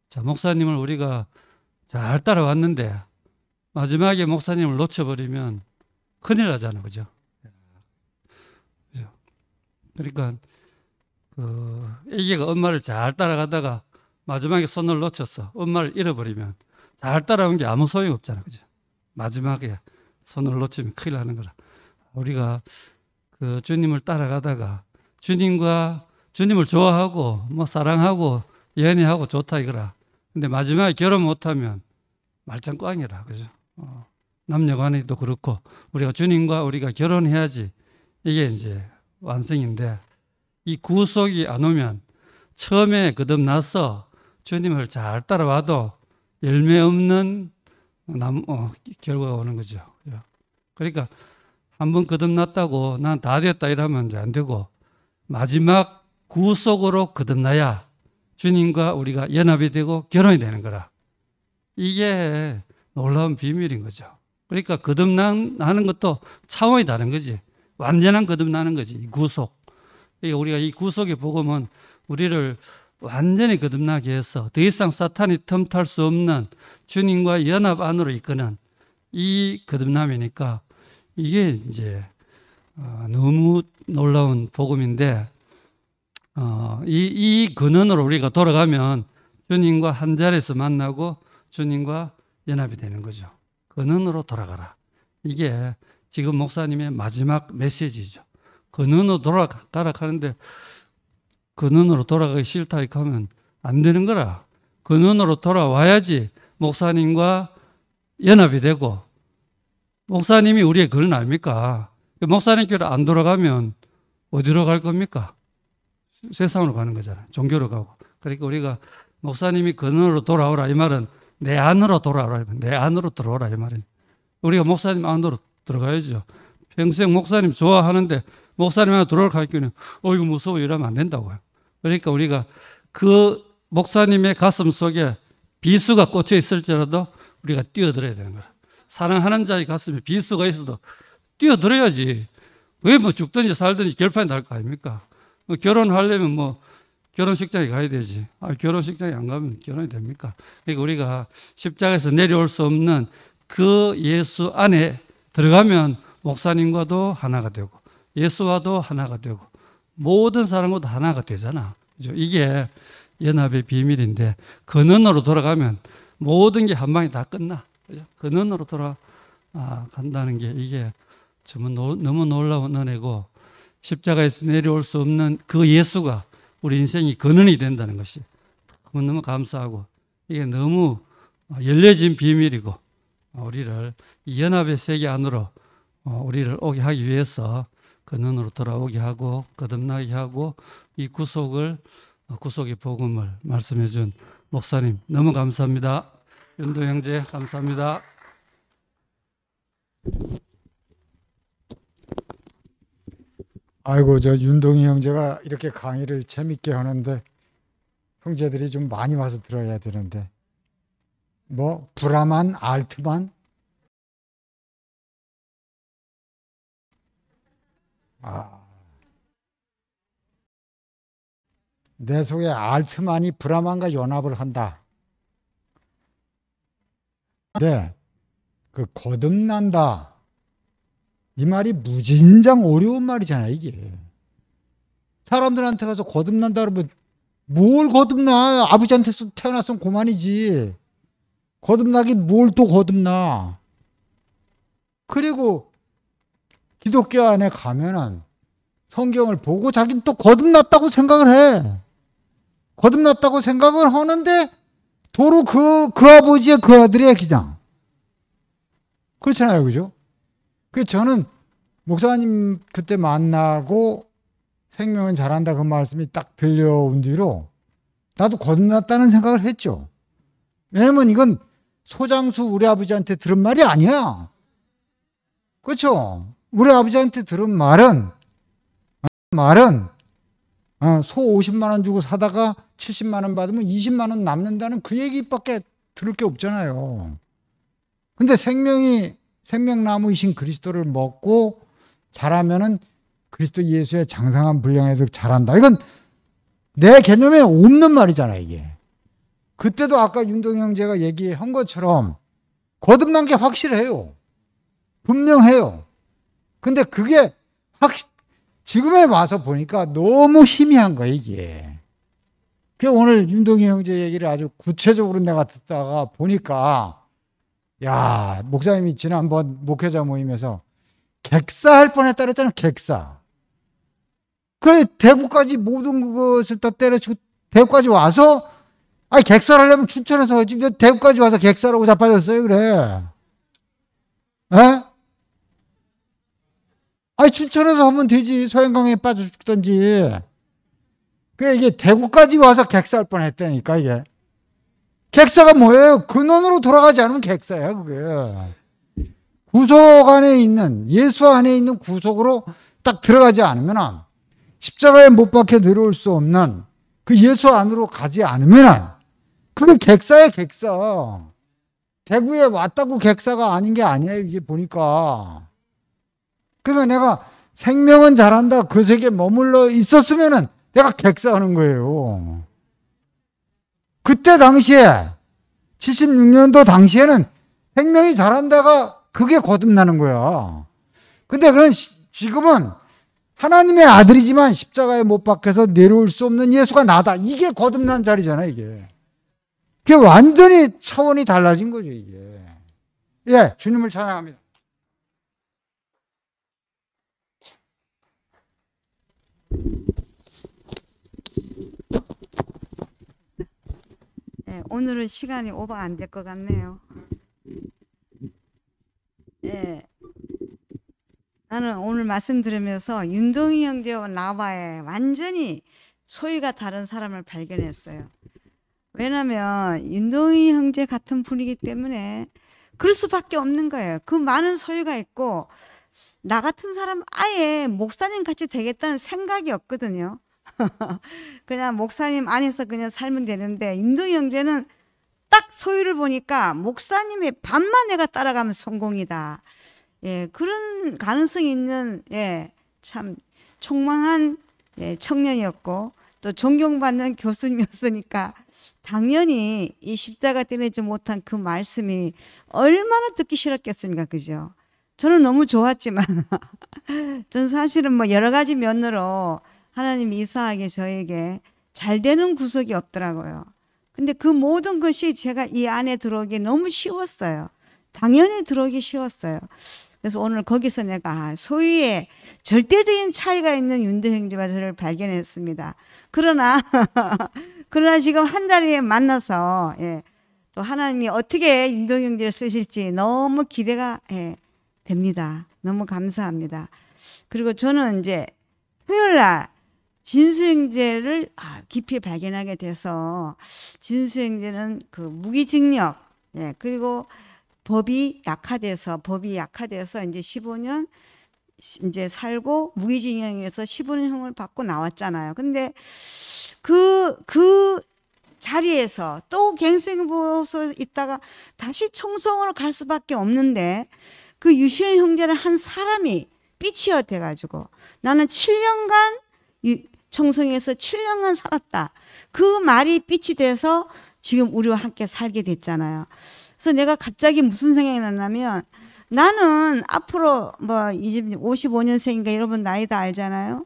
Speaker 6: 자, 목사님을 우리가 잘 따라왔는데 마지막에 목사님을 놓쳐버리면 큰일 나잖아요. 그죠? 그러니까 애기가 엄마를 잘 따라가다가 마지막에 손을 놓쳤어. 엄마를 잃어버리면 잘 따라온 게 아무 소용 없잖아. 그죠? 마지막에 손을 놓치면 큰일 나는 거라. 우리가 그 주님을 따라가다가 주님을 좋아하고 뭐 사랑하고 연애하고 좋다 이거라. 근데 마지막에 결혼 못하면 말짱 꽝이라. 그죠? 남녀간에도 그렇고 우리가 주님과 우리가 결혼해야지 이게 이제 완성인데 이 구속이 안 오면 처음에 거듭나서 주님을 잘 따라와도 열매 없는 결과가 오는 거죠. 그러니까 한번 거듭났다고 난 다 됐다 이러면 이제 안 되고 마지막 구속으로 거듭나야 주님과 우리가 연합이 되고 결혼이 되는 거라. 이게 놀라운 비밀인 거죠. 그러니까 거듭나는 것도 차원이 다른 거지. 완전한 거듭나는 거지. 이 구속. 그러니까 우리가 이 구속의 복음은 우리를 완전히 거듭나게 해서 더 이상 사탄이 틈탈 수 없는 주님과 연합 안으로 이끄는 이 거듭남이니까 이게 이제 너무 놀라운 복음인데 이 근원으로 우리가 돌아가면 주님과 한 자리에서 만나고 주님과 연합이 되는 거죠. 근원으로 돌아가라. 이게 지금 목사님의 마지막 메시지죠. 근원으로 돌아가라 하는데 근원으로 돌아가기 싫다 이렇게 하면 안 되는 거라. 근원으로 돌아와야지 목사님과 연합이 되고 목사님이 우리의 근원 아닙니까? 목사님께로 안 돌아가면 어디로 갈 겁니까? 세상으로 가는 거잖아요. 종교로 가고. 그러니까 우리가 목사님이 근원으로 돌아오라 이 말은 내 안으로 돌아오라, 내 안으로 들어오라 이 말이에요. 우리가 목사님 안으로 들어가야죠. 평생 목사님 좋아하는데 목사님 안으로 들어올 가르치면 이거 무서워 이러면 안 된다고요. 그러니까 우리가 그 목사님의 가슴 속에 비수가 꽂혀 있을지라도 우리가 뛰어들어야 되는 거야. 사랑하는 자의 가슴에 비수가 있어도 뛰어들어야지. 왜 뭐 죽든지 살든지 결판이 날 거 아닙니까? 결혼하려면 뭐 결혼식장에 가야 되지. 결혼식장에 안 가면 결혼이 됩니까? 그러니까 우리가 십자가에서 내려올 수 없는 그 예수 안에 들어가면 목사님과도 하나가 되고 예수와도 하나가 되고 모든 사람과도 하나가 되잖아. 그죠? 이게 연합의 비밀인데 근원으로 돌아가면 모든 게 한 방에 다 끝나. 그죠? 근원으로 돌아간다는 게 이게 정말 너무 놀라운 은혜고 십자가에서 내려올 수 없는 그 예수가 우리 인생이 근원이 된다는 것이 너무 감사하고 이게 너무 열려진 비밀이고 우리를 이 연합의 세계 안으로 우리를 오게 하기 위해서 근원으로 돌아오게 하고 거듭나게 하고 이 구속의 복음을 말씀해 준 목사님 너무 감사합니다. 윤도 형제 감사합니다.
Speaker 7: 아이고 저 윤동희 형제가 이렇게 강의를 재밌게 하는데 형제들이 좀 많이 와서 들어야 되는데 뭐 브라만 알트만 내 속에 알트만이 브라만과 연합을 한다. 네, 그 거듭난다. 이 말이 무진장 어려운 말이잖아요, 이게. 사람들한테 가서 거듭난다 그러면 뭘 거듭나? 아버지한테서 태어났으면 그만이지. 거듭나긴 뭘 또 거듭나. 그리고 기독교 안에 가면은 성경을 보고 자기는 또 거듭났다고 생각을 해. 거듭났다고 생각을 하는데 도로 그 아버지의 그 아들이야, 그냥. 그렇잖아요, 그죠? 그래서 저는 목사님 그때 만나고 생명은 잘한다 그 말씀이 딱 들려온 뒤로 나도 거듭났다는 생각을 했죠. 왜냐면 이건 소장수 우리 아버지한테 들은 말이 아니야. 그렇죠? 우리 아버지한테 들은 말은 소 50만 원 주고 사다가 70만 원 받으면 20만 원 남는다는 그 얘기밖에 들을 게 없잖아요. 근데 생명나무이신 그리스도를 먹고 자라면은 그리스도 예수의 장성한 분량에도 자란다. 이건 내 개념에 없는 말이잖아요, 이게. 그때도 아까 윤동희 형제가 얘기한 것처럼 거듭난 게 확실해요. 분명해요. 근데 그게 지금에 와서 보니까 너무 희미한 거예요, 이게. 그 오늘 윤동희 형제 얘기를 아주 구체적으로 내가 듣다가 보니까 야, 목사님이 지난번 목회자 모임에서 객사할 뻔했다 그랬잖아. 객사. 그래 대구까지 모든 것을 다 때려치고 대구까지 와서 아니 객사를 하려면 춘천에서 하지 대구까지 와서 객사라고 자빠졌어요. 그래. 에? 아니 춘천에서 하면 되지. 소양강에 빠져 죽든지. 그래 이게 대구까지 와서 객사할 뻔했다니까 이게. 객사가 뭐예요? 근원으로 돌아가지 않으면 객사야 그게. 구속 안에 있는 예수 안에 있는 구속으로 딱 들어가지 않으면 십자가에 못 박혀 내려올 수 없는 그 예수 안으로 가지 않으면 그게 객사야 객사. 대구에 왔다고 객사가 아닌 게 아니에요 이게 보니까. 그러면 내가 생명은 잘한다 그 세계에 머물러 있었으면은 내가 객사하는 거예요. 그때 당시에 76년도 당시에는 생명이 잘한다가 그게 거듭나는 거야. 근데 그런 지금은 하나님의 아들이지만 십자가에 못 박혀서 내려올 수 없는 예수가 나다. 이게 거듭난 자리잖아 이게. 그게 완전히 차원이 달라진 거죠 이게. 예, 주님을 찬양합니다.
Speaker 8: 네, 오늘은 시간이 오버 안 될 것 같네요. 예, 나는 오늘 말씀 들으면서 윤동희 형제와 나와의 완전히 소위가 다른 사람을 발견했어요. 왜냐하면 윤동희 형제 같은 분이기 때문에 그럴 수밖에 없는 거예요. 그 많은 소유가 있고 나 같은 사람 아예 목사님 같이 되겠다는 생각이 없거든요. 그냥 목사님 안에서 그냥 살면 되는데 윤동희 형제는 딱 소유를 보니까 목사님의 반만 내가 따라가면 성공이다. 예, 그런 가능성이 있는 참 총망한 청년이었고 또 존경받는 교수님이었으니까 당연히 이 십자가 떼내지 못한 그 말씀이 얼마나 듣기 싫었겠습니까, 그죠? 저는 너무 좋았지만 전 사실은 뭐 여러 가지 면으로 하나님이 이상하게 저에게 잘 되는 구석이 없더라고요. 근데 그 모든 것이 제가 이 안에 들어오기 너무 쉬웠어요. 당연히 들어오기 쉬웠어요. 그래서 오늘 거기서 내가 소위의 절대적인 차이가 있는 윤동희 형제와 저를 발견했습니다. 그러나 지금 한 자리에 만나서 또 하나님이 어떻게 윤동희 형제를 쓰실지 너무 기대가 됩니다. 너무 감사합니다. 그리고 저는 이제 토요일 날 진수 형제를 깊이 발견하게 돼서 진수 형제는 그 무기징역 그리고 법이 약화돼서 이제 15년 이제 살고 무기징역에서 15년형을 받고 나왔잖아요. 근데 그 자리에서 또 갱생보호소에 있다가 다시 청송으로 갈 수밖에 없는데 그 유시현 형제는 한 사람이 삐치어 돼가지고 나는 7년간 청송에서 7년간 살았다. 그 말이 삐치 돼서 지금 우리와 함께 살게 됐잖아요. 그래서 내가 갑자기 무슨 생각이 났냐면 나는 앞으로 뭐 이제 55년생인가 여러분 나이 다 알잖아요.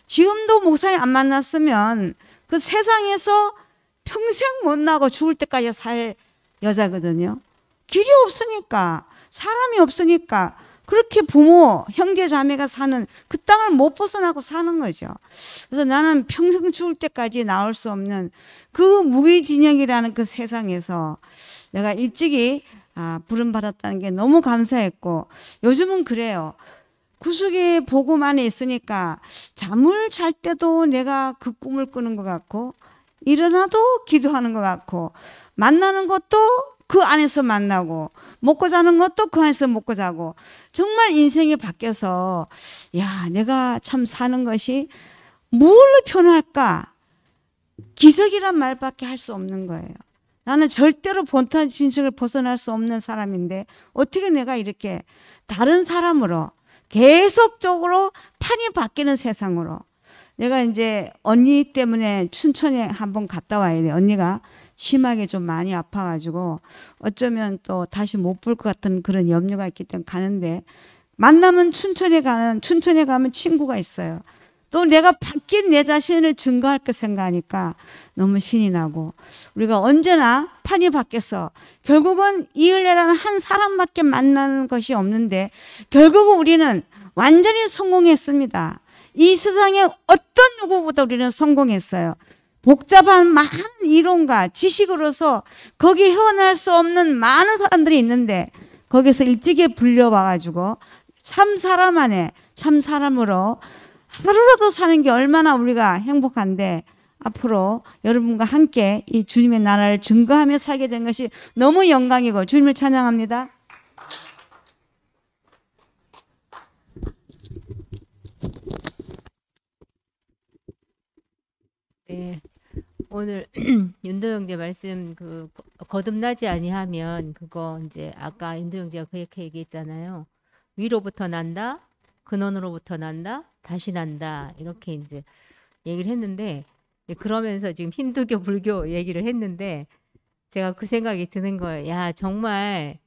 Speaker 8: 지금도 목사님 안 만났으면 그 세상에서 평생 못 나고 죽을 때까지 살 여자거든요. 길이 없으니까 사람이 없으니까 그렇게 부모 형제 자매가 사는 그 땅을 못 벗어나고 사는 거죠. 그래서 나는 평생 죽을 때까지 나올 수 없는 그 무기징역이라는 그 세상에서 내가 일찍이 부름 받았다는 게 너무 감사했고 요즘은 그래요. 구속의 복음 안에 있으니까 잠을 잘 때도 내가 그 꿈을 꾸는 것 같고 일어나도 기도하는 것 같고 만나는 것도 그 안에서 만나고 먹고 자는 것도 그 안에서 먹고 자고 정말 인생이 바뀌어서 야 내가 참 사는 것이 뭘로 표현할까 기적이란 말밖에 할 수 없는 거예요. 나는 절대로 본탄 진실을 벗어날 수 없는 사람인데 어떻게 내가 이렇게 다른 사람으로 계속적으로 판이 바뀌는 세상으로 내가 이제 언니 때문에 춘천에 한번 갔다 와야 돼. 언니가 심하게 좀 많이 아파가지고 어쩌면 또 다시 못 볼 것 같은 그런 염려가 있기 때문에 가는데 만나면 춘천에 가면 친구가 있어요. 또 내가 바뀐 내 자신을 증거할 거 생각하니까 너무 신이 나고, 우리가 언제나 판이 바뀌어서 결국은 이은혜라는 한 사람밖에 만나는 것이 없는데 결국은 우리는 완전히 성공했습니다. 이 세상에 어떤 누구보다 우리는 성공했어요. 복잡한 많은 이론과 지식으로서 거기 헤어날 수 없는 많은 사람들이 있는데 거기서 일찍이 불려와가지고 참 사람 안에 참 사람으로 하루라도 사는 게 얼마나 우리가 행복한데, 앞으로 여러분과 함께 이 주님의 나라를 증거하며 살게 된 것이 너무 영광이고 주님을 찬양합니다.
Speaker 9: 네, 오늘 윤도 형제 말씀 거듭나지 아니하면 그거 이제 아까 윤도 형제가 그렇게 얘기했잖아요. 위로부터 난다, 근원으로부터 난다, 다시 난다, 이렇게 이제 얘기를 했는데, 그러면서 지금 힌두교 불교 얘기를 했는데 제가 그 생각이 드는 거예요. 야, 정말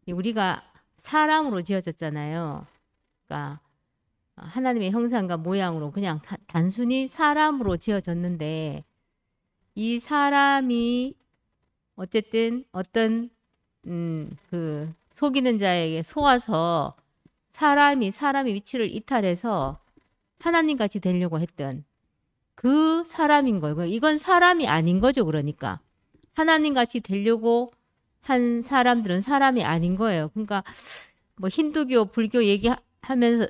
Speaker 9: 우리가 사람으로 지어졌잖아요. 그러니까 하나님의 형상과 모양으로 그냥 단순히 사람으로 지어졌는데, 이 사람이 어쨌든 어떤 그 속이는 자에게 속아서 사람이 위치를 이탈해서 하나님 같이 되려고 했던 그 사람인 거예요. 이건 사람이 아닌 거죠. 그러니까 하나님 같이 되려고 한 사람들은 사람이 아닌 거예요. 그러니까 뭐 힌두교, 불교 얘기하면서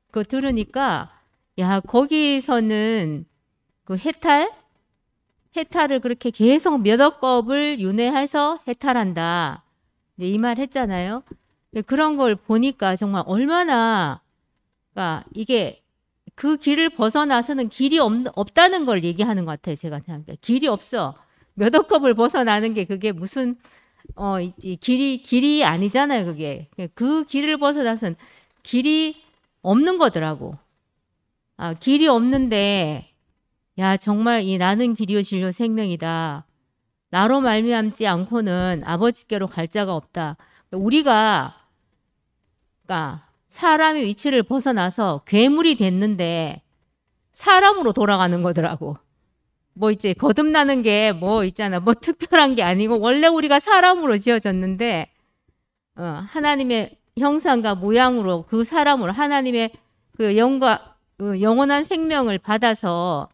Speaker 9: 그거 들으니까, 야, 거기서는 그 해탈을 그렇게 계속 몇 억겁을 윤회해서 해탈한다, 이 말 했잖아요. 그런 걸 보니까 정말 얼마나, 그러니까 이게 그 길을 벗어나서는 길이 없다는 걸 얘기하는 것 같아요. 제가 생각해. 길이 없어. 몇 억겁을 벗어나는 게 그게 무슨 길이 아니잖아요. 그게 그 길을 벗어나서는 길이 없는 거더라고. 아, 길이 없는데, 야, 정말 이 나는 길이요 진리요 생명이다. 나로 말미암지 않고는 아버지께로 갈 자가 없다. 우리가 그러니까 사람의 위치를 벗어나서 괴물이 됐는데 사람으로 돌아가는 거더라고. 뭐 이제 거듭나는 게 뭐 있잖아. 뭐 특별한 게 아니고 원래 우리가 사람으로 지어졌는데 하나님의 형상과 모양으로 그 사람으로 하나님의 그 영원한 생명을 받아서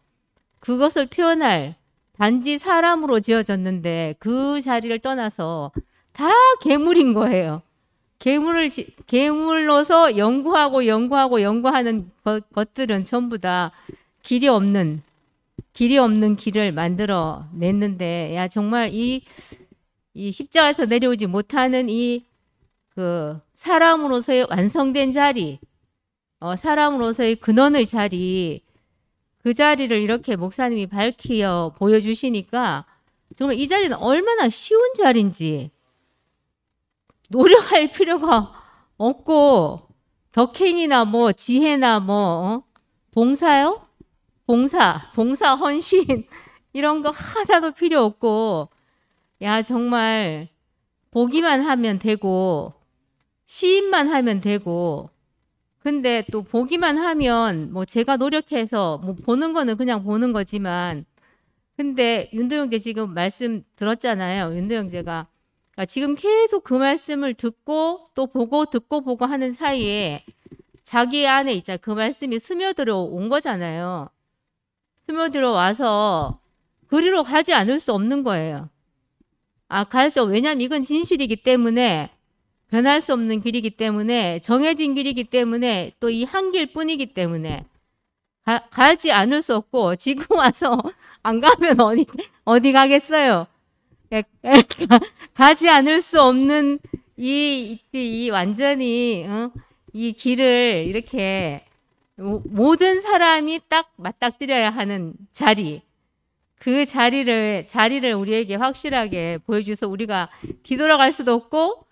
Speaker 9: 그것을 표현할 단지 사람으로 지어졌는데 그 자리를 떠나서 다 괴물인 거예요. 괴물로서 연구하는 것들은 전부 다 길이 없는 길을 만들어 냈는데, 야, 정말 이 십자가에서 내려오지 못하는 그 사람으로서의 완성된 자리, 사람으로서의 근원의 자리, 그 자리를 이렇게 목사님이 밝히어 보여주시니까 정말 이 자리는 얼마나 쉬운 자리인지, 노력할 필요가 없고 덕행이나 뭐 지혜나 뭐 봉사요? 봉사 헌신 이런 거 하나도 필요 없고, 야, 정말 보기만 하면 되고 시인만 하면 되고. 근데 또 보기만 하면 뭐 제가 노력해서 뭐 보는 거는 그냥 보는 거지만, 근데 윤도 형제 지금 말씀 들었잖아요. 윤도 형제가 지금 계속 그 말씀을 듣고 또 보고 듣고 보고 하는 사이에 자기 안에 있자 그 말씀이 스며들어 온 거잖아요. 스며들어 와서 그리로 가지 않을 수 없는 거예요. 왜냐면 이건 진실이기 때문에, 변할 수 없는 길이기 때문에, 정해진 길이기 때문에, 또 이 한 길뿐이기 때문에 가지 않을 수 없고, 지금 와서 안 가면 어디 가겠어요. 가지 않을 수 없는 이 완전히 이 길을 이렇게 모든 사람이 딱 맞닥뜨려야 하는 자리, 그 자리를 우리에게 확실하게 보여줘서 우리가 뒤돌아갈 수도 없고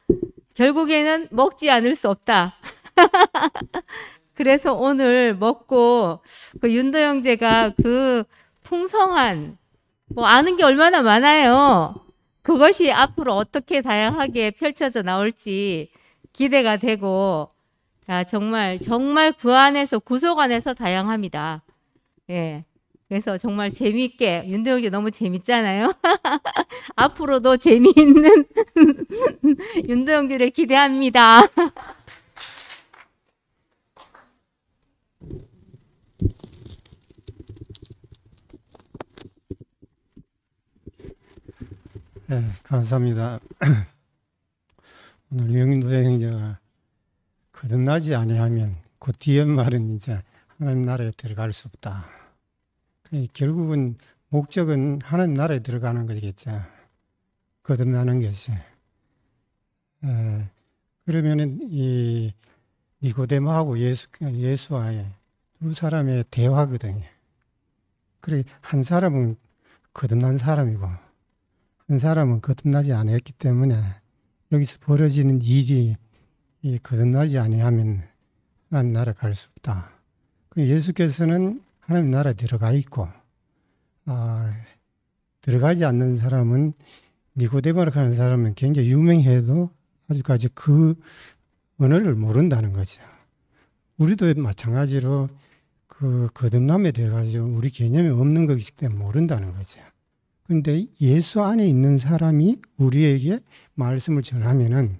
Speaker 9: 결국에는 먹지 않을 수 없다. 그래서 오늘 먹고 그 윤도 형제가 그 풍성한 뭐 아는 게 얼마나 많아요. 그것이 앞으로 어떻게 다양하게 펼쳐져 나올지 기대가 되고, 야, 정말 그 안에서 구속 안에서 다양합니다. 예. 그래서 정말 재미있게 윤도영이 너무 재밌잖아요. 앞으로도 재미있는 윤도영기를 기대합니다.
Speaker 10: 네, 감사합니다. 오늘 영도의 형제가 거듭나지 아니하면 그 뒤에 말은 이제 하나님 나라에 들어갈 수 없다. 결국은 목적은 하나님 나라에 들어가는 거겠죠. 거듭나는 것이. 그러면은 이 니고데모하고 예수와의 두 사람의 대화거든요. 그래 한 사람은 거듭난 사람이고 한 사람은 거듭나지 않았기 때문에 여기서 벌어지는 일이 거듭나지 아니하면 하나님 나라 갈 수 없다. 예수께서는 하나님 나라에 들어가 있고 들어가지 않는 사람은 니고데모라고 하는 사람은 굉장히 유명해도 아직까지 그 언어를 모른다는 거죠. 우리도 마찬가지로 그 거듭남에 대해 가지고 우리 개념이 없는 것이기 때문에 모른다는 거죠. 그런데 예수 안에 있는 사람이 우리에게 말씀을 전하면은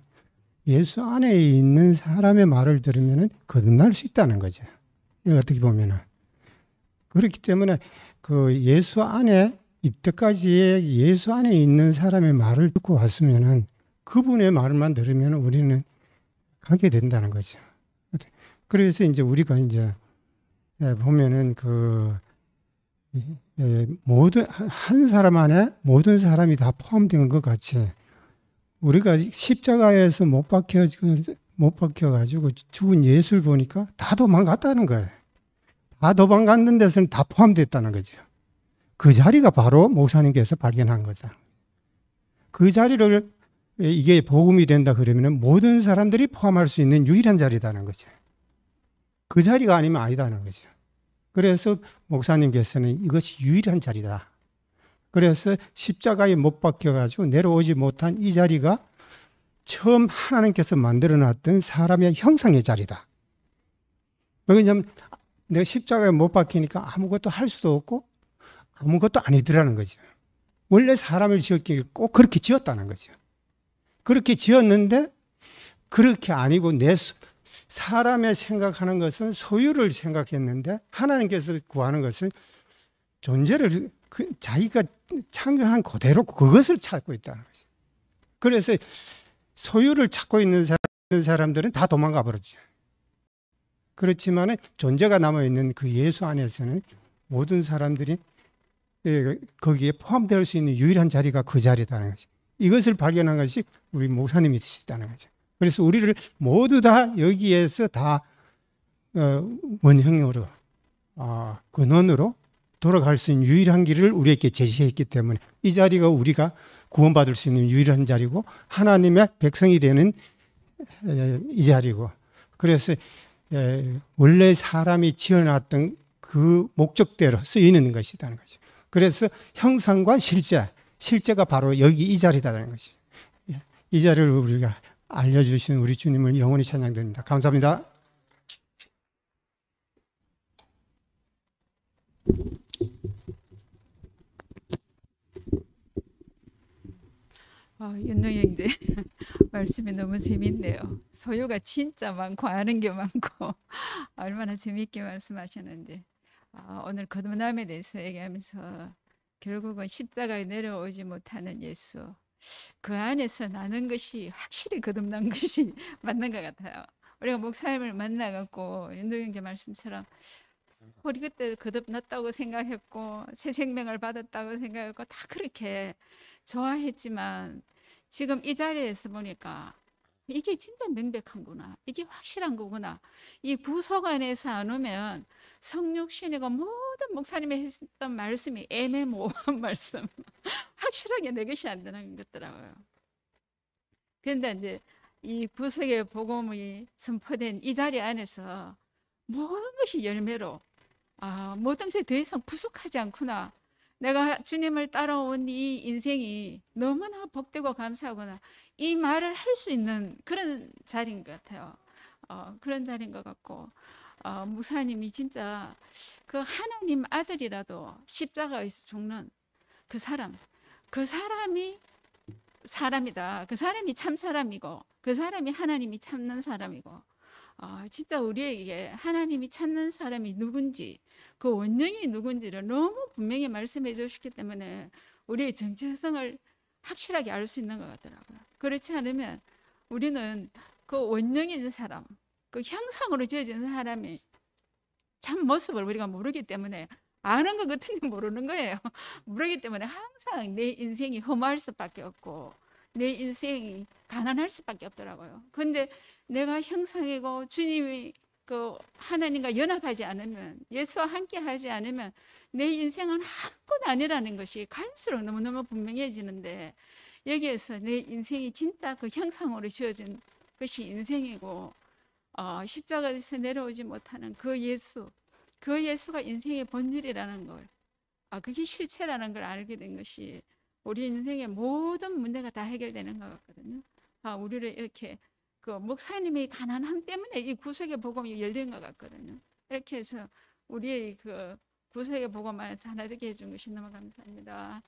Speaker 10: 예수 안에 있는 사람의 말을 들으면은 거듭날 수 있다는 거죠. 어떻게 보면은 그렇기 때문에 그 예수 안에 이때까지 예수 안에 있는 사람의 말을 듣고 왔으면은 그분의 말만 들으면 우리는 가게 된다는 거죠. 그래서 이제 우리가 이제 보면은 그 모든 한 사람 안에 모든 사람이 다 포함된 것 같이 우리가 십자가에서 못 박혀 가지고 죽은 예수를 보니까 다 도망갔다는 거예요. 다 도망갔는 데서는 다 포함됐다는 거죠. 그 자리가 바로 목사님께서 발견한 거다. 그 자리를 이게 복음이 된다 그러면 모든 사람들이 포함할 수 있는 유일한 자리다는 거죠. 그 자리가 아니면 아니다는 거죠. 그래서 목사님께서는 이것이 유일한 자리다. 그래서 십자가에 못 박혀가지고 내려오지 못한 이 자리가 처음 하나님께서 만들어놨던 사람의 형상의 자리다. 왜냐하면 내가 십자가에 못 박히니까 아무것도 할 수도 없고 아무것도 아니더라는 거죠. 원래 사람을 지었기에 꼭 그렇게 지었다는 거죠. 그렇게 지었는데 그렇게 아니고 사람의 생각하는 것은 소유를 생각했는데 하나님께서 구하는 것은 존재를 자기가 창조한 그대로 그것을 찾고 있다는 거죠. 그래서 소유를 찾고 있는 사람들은 다 도망가 버렸죠. 그렇지만 존재가 남아있는 그 예수 안에서는 모든 사람들이 거기에 포함될 수 있는 유일한 자리가 그 자리다는 거죠. 이것을 발견한 것이 우리 목사님이 되셨다는 거죠. 그래서 우리를 모두 다 여기에서 다 원형으로 근원으로 돌아갈 수 있는 유일한 길을 우리에게 제시했기 때문에 이 자리가 우리가 구원받을 수 있는 유일한 자리고 하나님의 백성이 되는 이 자리고 그래서 원래 사람이 지어놨던 그 목적대로 쓰이는 것이라는 거죠. 그래서 형상과 실제가 바로 여기 이 자리다라는 것이. 이 자리를 우리가 알려주신 우리 주님을 영원히 찬양드립니다. 감사합니다.
Speaker 11: 윤동영대 말씀이 너무 재밌네요. 소유가 진짜 많고 아는 게 많고 얼마나 재밌게 말씀하셨는데 오늘 거듭남에 대해서 얘기하면서 결국은 십자가에 내려오지 못하는 예수 그 안에서 나는 것이 확실히 거듭난 것이 맞는 것 같아요. 우리가 목사님을 만나갖고 윤동영대 말씀처럼 우리 그때 거듭났다고 생각했고 새 생명을 받았다고 생각했고 다 그렇게 좋아했지만 지금 이 자리에서 보니까 이게 진짜 명백한구나. 이게 확실한 거구나. 이 구속 안에서 안 오면 성육신이고 모든 목사님이 했던 말씀이 애매모호한 말씀. 확실하게 내 것이 안 되는 것더라고요. 그런데 이제 이 구속의 복음이 선포된 이 자리 안에서 모든 것이 열매로 모든 것이 더 이상 부족하지 않구나. 내가 주님을 따라온 이 인생이 너무나 복되고 감사하구나. 이 말을 할 수 있는 그런 자리인 것 같아요. 그런 자리인 것 같고 목사님이 진짜 그 하나님 아들이라도 십자가에서 죽는 그 사람이 사람이다. 그 사람이 참 사람이고 그 사람이 하나님이 찾는 사람이고 진짜 우리에게 하나님이 찾는 사람이 누군지 그 원령이 누군지를 너무 분명히 말씀해 주셨기 때문에 우리의 정체성을 확실하게 알 수 있는 것 같더라고요. 그렇지 않으면 우리는 그 원령이 있는 사람, 그 형상으로 지어진 사람이 참 모습을 우리가 모르기 때문에 아는 것 같은데 모르는 거예요. 모르기 때문에 항상 내 인생이 허무할 수밖에 없고 내 인생이 가난할 수밖에 없더라고요. 근데 내가 형상이고 주님이 그 하나님과 연합하지 않으면, 예수와 함께 하지 않으면 내 인생은 아무것도 아니라는 것이 갈수록 너무너무 분명해지는데, 여기에서 내 인생이 진짜 그 형상으로 지어진 것이 인생이고 십자가에서 내려오지 못하는 그 예수가 인생의 본질이라는 걸, 그게 실체라는 걸 알게 된 것이 우리 인생의 모든 문제가 다 해결되는 것 같거든요. 우리를 이렇게 그 목사님의 가난함 때문에 이 구속의 복음이 열린 것 같거든요. 이렇게 해서 우리의 그 구속의 복음을 하나 되게 해준 것이 너무 감사합니다.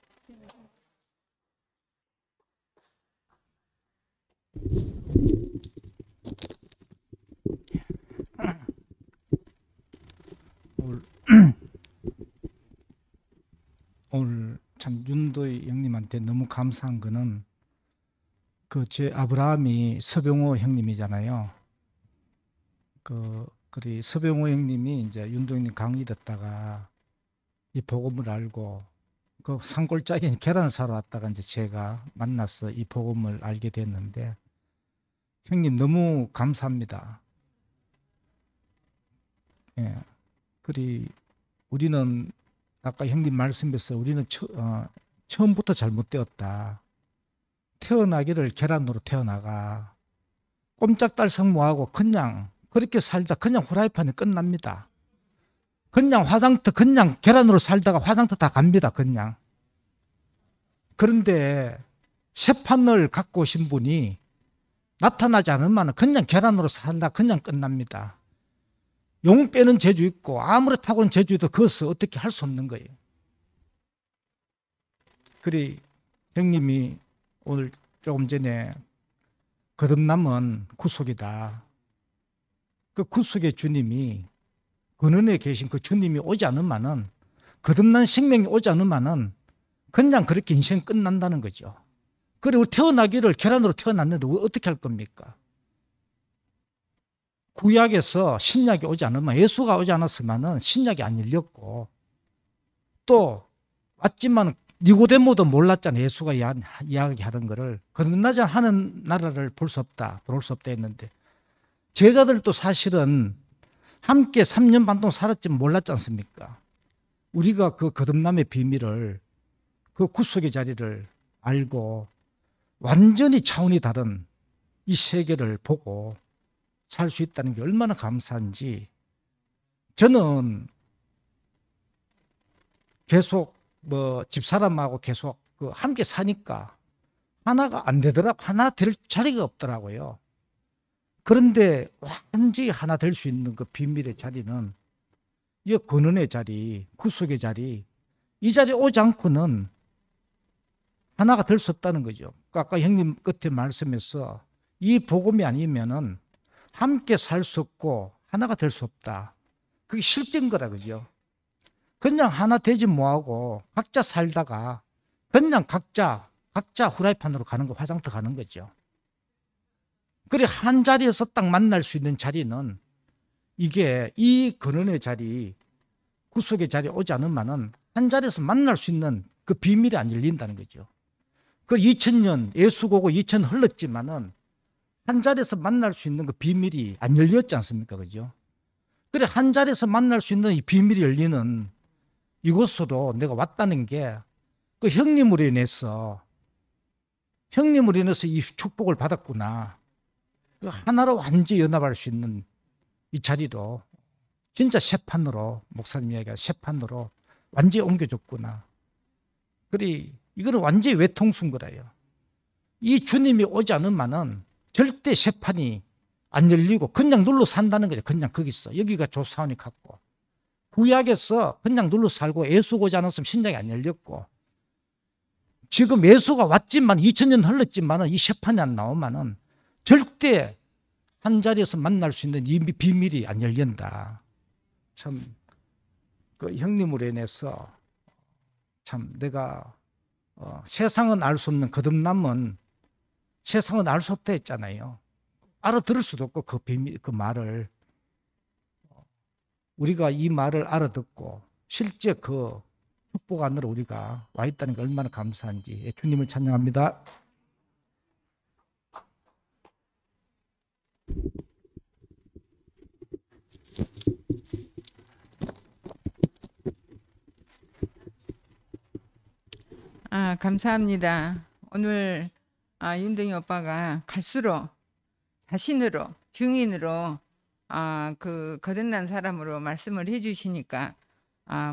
Speaker 12: 오늘 참 윤도희 형님한테 너무 감사한 거는 그 제 아브라함이 서병호 형님이잖아요. 그리 서병호 형님이 이제 윤도희 형님 강의 듣다가 이 복음을 알고 그 산골짜기 계란 사러 왔다가 이제 제가 만나서 이 복음을 알게 됐는데, 형님 너무 감사합니다. 예. 그리 우리는 아까 형님 말씀에서 우리는 처음부터 잘못되었다. 태어나기를 계란으로 태어나가 꼼짝달싹 뭐하고 그냥 그렇게 살다 그냥 후라이팬에 끝납니다. 그냥 화장터 그냥 계란으로 살다가 화장터 다 갑니다. 그냥. 그런데 새판을 갖고 오신 분이 나타나지 않으면 그냥 계란으로 살다 그냥 끝납니다. 용 빼는 재주 있고 아무리 타고는 재주도 그것을 어떻게 할 수 없는 거예요. 그래 형님이 오늘 조금 전에 거듭남은 구속이다. 그 구속의 주님이 근원에 계신 그 주님이 오지 않으면은, 거듭난 생명이 오지 않으면은 그냥 그렇게 인생 끝난다는 거죠. 그리고 태어나기를 계란으로 태어났는데 어떻게 할 겁니까? 구약에서 신약이 오지 않으면, 예수가 오지 않았으면은 신약이 안 열렸고, 또 왔지만 니고데모도 몰랐잖아요. 예수가 이야기하는 거를. 거듭나지 하는 나라를 볼 수 없다 했는데, 제자들도 사실은 함께 3년 반 동안 살았지만 몰랐지 않습니까? 우리가 그 거듭남의 비밀을, 그 구속의 자리를 알고 완전히 차원이 다른 이 세계를 보고 살 수 있다는 게 얼마나 감사한지. 저는 계속 집사람하고 계속 함께 사니까 하나가 안 되더라고. 하나 될 자리가 없더라고요. 그런데 완전히 하나 될 수 있는 그 비밀의 자리는 이 근원의 자리, 구속의 자리, 이 자리에 오지 않고는 하나가 될 수 없다는 거죠. 아까 형님 끝에 말씀에서 이 복음이 아니면은 함께 살 수 없고 하나가 될 수 없다. 그게 실제인 거라 그죠. 그냥 하나 되지 뭐하고 각자 살다가 그냥 각자 후라이팬으로 가는 거, 화장터 가는 거죠. 그래 한 자리에서 딱 만날 수 있는 자리는, 이게 이 근원의 자리, 구속의 자리에 오지 않으면은 한 자리에서 만날 수 있는 그 비밀이 안 열린다는 거죠. 그 2000년 예수고고 2000년 흘렀지만은 한 자리에서 만날 수 있는 그 비밀이 안 열렸지 않습니까? 그죠? 그래 한 자리에서 만날 수 있는 이 비밀이 열리는 이곳으로 내가 왔다는 게 그 형님으로 인해서 이 축복을 받았구나. 그 하나로 완전히 연합할 수 있는 이 자리로 진짜 새판으로, 목사님 이야기가 새판으로 완전히 옮겨줬구나. 그래 이거는 완전히 외통수인 거라요. 이 주님이 오지 않으면은 절대 새판이 안 열리고 그냥 눌러 산다는 거죠. 그냥 거기서. 여기가 조사원이 같고. 구약에서 그냥 눌러 살고 예수 오지 않았으면 신약이 안 열렸고, 지금 예수가 왔지만 2000년 흘렀지만은 이 세판이 안 나오면은 절대 한 자리에서 만날 수 있는 이 비밀이 안 열린다. 참 그 형님으로 인해서 참 내가 세상은 알 수 없는 거듭남은 세상은 알 수 없다 했잖아요. 알아들을 수도 없고 그 비밀, 그 말을 우리가 이 말을 알아듣고 실제 그 축복 안으로 우리가 와 있다는 게 얼마나 감사한지 주님을 찬양합니다.
Speaker 13: 감사합니다. 오늘 윤동이 오빠가 갈수록 자신으로 증인으로 그 거듭난 사람으로 말씀을 해주시니까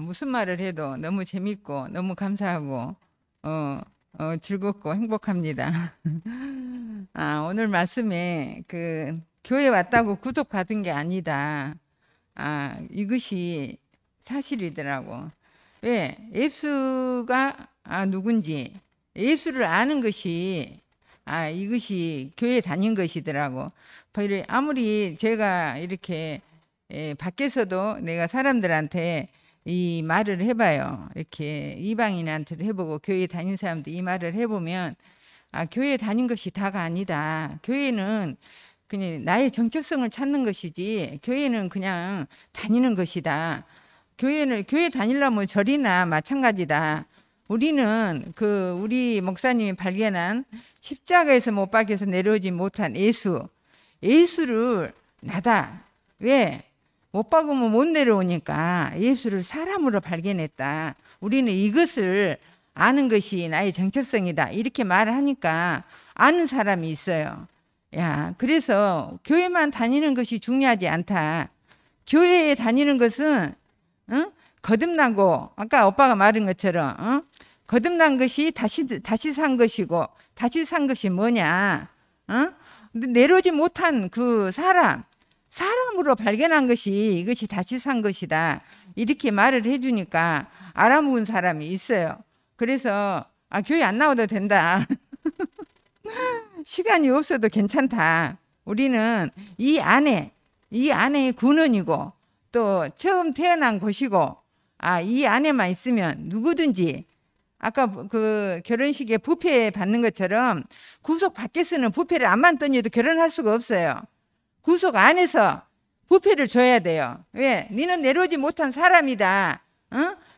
Speaker 13: 무슨 말을 해도 너무 재밌고 너무 감사하고 즐겁고 행복합니다. 오늘 말씀에 그 교회 왔다고 구속받은 게 아니다. 이것이 사실이더라고. 왜? 예수가 누군지 예수를 아는 것이 이것이 교회 다닌 것이더라고. 아무리 제가 이렇게 밖에서도 내가 사람들한테 이 말을 해봐요. 이렇게 이방인한테도 해보고 교회 다닌 사람도 이 말을 해보면 교회 다닌 것이 다가 아니다. 교회는 그냥 나의 정체성을 찾는 것이지 교회는 그냥 다니는 것이다. 교회 다니려면 절이나 마찬가지다. 우리는 우리 목사님이 발견한 십자가에서 못 박혀서 내려오지 못한 예수를 나다. 왜? 못 박으면 못 내려오니까 예수를 사람으로 발견했다. 우리는 이것을 아는 것이 나의 정체성이다. 이렇게 말을 하니까 아는 사람이 있어요. 그래서 교회만 다니는 것이 중요하지 않다. 교회에 다니는 것은 거듭나고 아까 오빠가 말한 것처럼 거듭난 것이 다시 산 것이고 다시 산 것이 뭐냐? 내려오지 못한 그 사람으로 발견한 것이 이것이 다시 산 것이다. 이렇게 말을 해주니까 알아먹은 사람이 있어요. 그래서 교회 안 나와도 된다. 시간이 없어도 괜찮다. 우리는 이 안에 근원이고 또 처음 태어난 곳이고 이 안에만 있으면 누구든지 아까 그 결혼식에 부페 받는 것처럼 구속 밖에서는 부페를 안만 던져도 결혼할 수가 없어요. 구속 안에서 부페를 줘야 돼요. 왜? 너는 내려오지 못한 사람이다.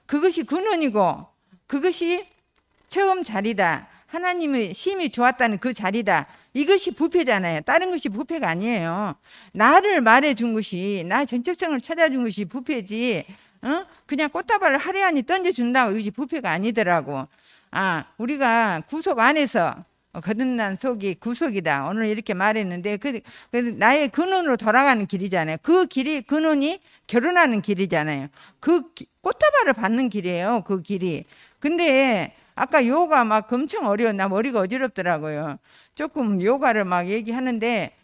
Speaker 13: 그것이 근원이고 그것이 처음 자리다. 하나님의 심히 좋았다는 그 자리다. 이것이 부패잖아요. 다른 것이 부패가 아니에요. 나를 말해준 것이 나 정체성을 찾아준 것이 부패지. 그냥 꽃다발을 하려니 던져준다고 이것이 부패가 아니더라고. 우리가 구속 안에서 거듭난 속이 구속이다. 오늘 이렇게 말했는데 그 나의 근원으로 돌아가는 길이잖아요. 그 길이 근원이 결혼하는 길이잖아요. 그 꽃다발을 받는 길이에요. 그 길이. 근데 아까 요가 막 엄청 어려워. 나 머리가 어지럽더라고요. 조금 요가를 막 얘기하는데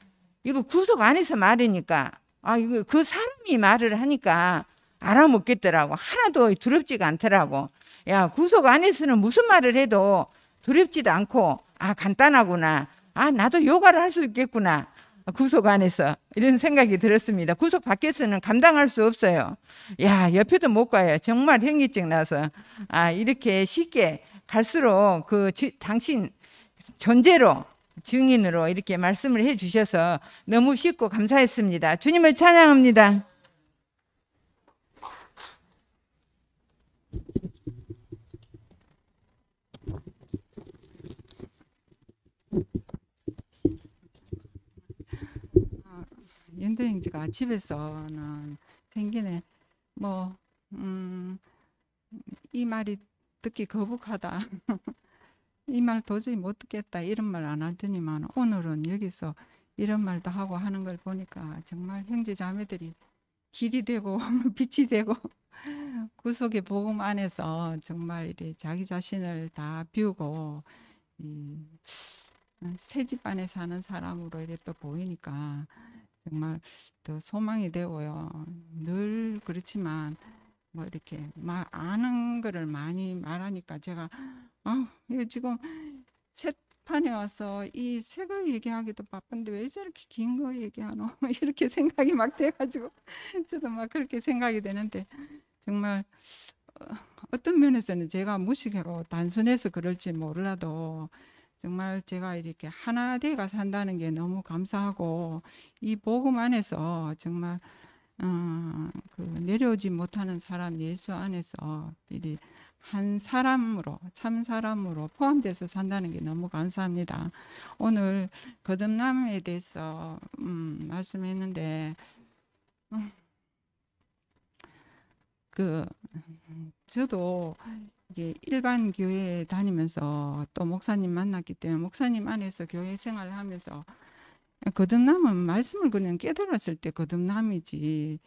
Speaker 13: 이거 구속 안에서 말이니까 이거 그 사람이 말을 하니까 알아먹겠더라고. 하나도 두렵지가 않더라고. 구속 안에서는 무슨 말을 해도 두렵지도 않고 간단하구나. 나도 요가를 할 수 있겠구나. 구속 안에서 이런 생각이 들었습니다. 구속 밖에서는 감당할 수 없어요. 옆에도 못 가요. 정말 현기증 나서 이렇게 쉽게 갈수록 당신 존재로 증인으로 이렇게 말씀을 해 주셔서 너무 쉽고 감사했습니다. 주님을 찬양합니다.
Speaker 11: 윤대행지가 집에서는 생기네. 이 말이 듣기 거북하다. 이 말 도저히 못 듣겠다. 이런 말 안 하더니만 오늘은 여기서 이런 말도 하고 하는 걸 보니까 정말 형제 자매들이 길이 되고 빛이 되고 구속의 복음 안에서 정말 이렇게 자기 자신을 다 비우고 새 집 안에 사는 사람으로 이렇게 또 보이니까 정말 더 소망이 되고요. 늘 그렇지만 뭐 이렇게 아는 거를 많이 말하니까 제가 이거 지금 책판에 와서 이 책을 얘기하기도 바쁜데 왜 저렇게 긴 거 얘기하노? 이렇게 생각이 막 돼가지고 저도 막 그렇게 생각이 되는데 정말 어떤 면에서는 제가 무식하고 단순해서 그럴지 몰라도 정말 제가 이렇게 하나 돼가 산다는 게 너무 감사하고 이 복음 안에서 정말 그 내려오지 못하는 사람 예수 안에서 이 한 사람으로 참 사람으로 포함돼서 산다는 게 너무 감사합니다. 오늘 거듭남에 대해서 말씀했는데 저도 이게 일반 교회 다니면서 또 목사님 만났기 때문에 목사님 안에서 교회 생활을 하면서 거듭남은 말씀을 그냥 깨달았을 때 거듭남이지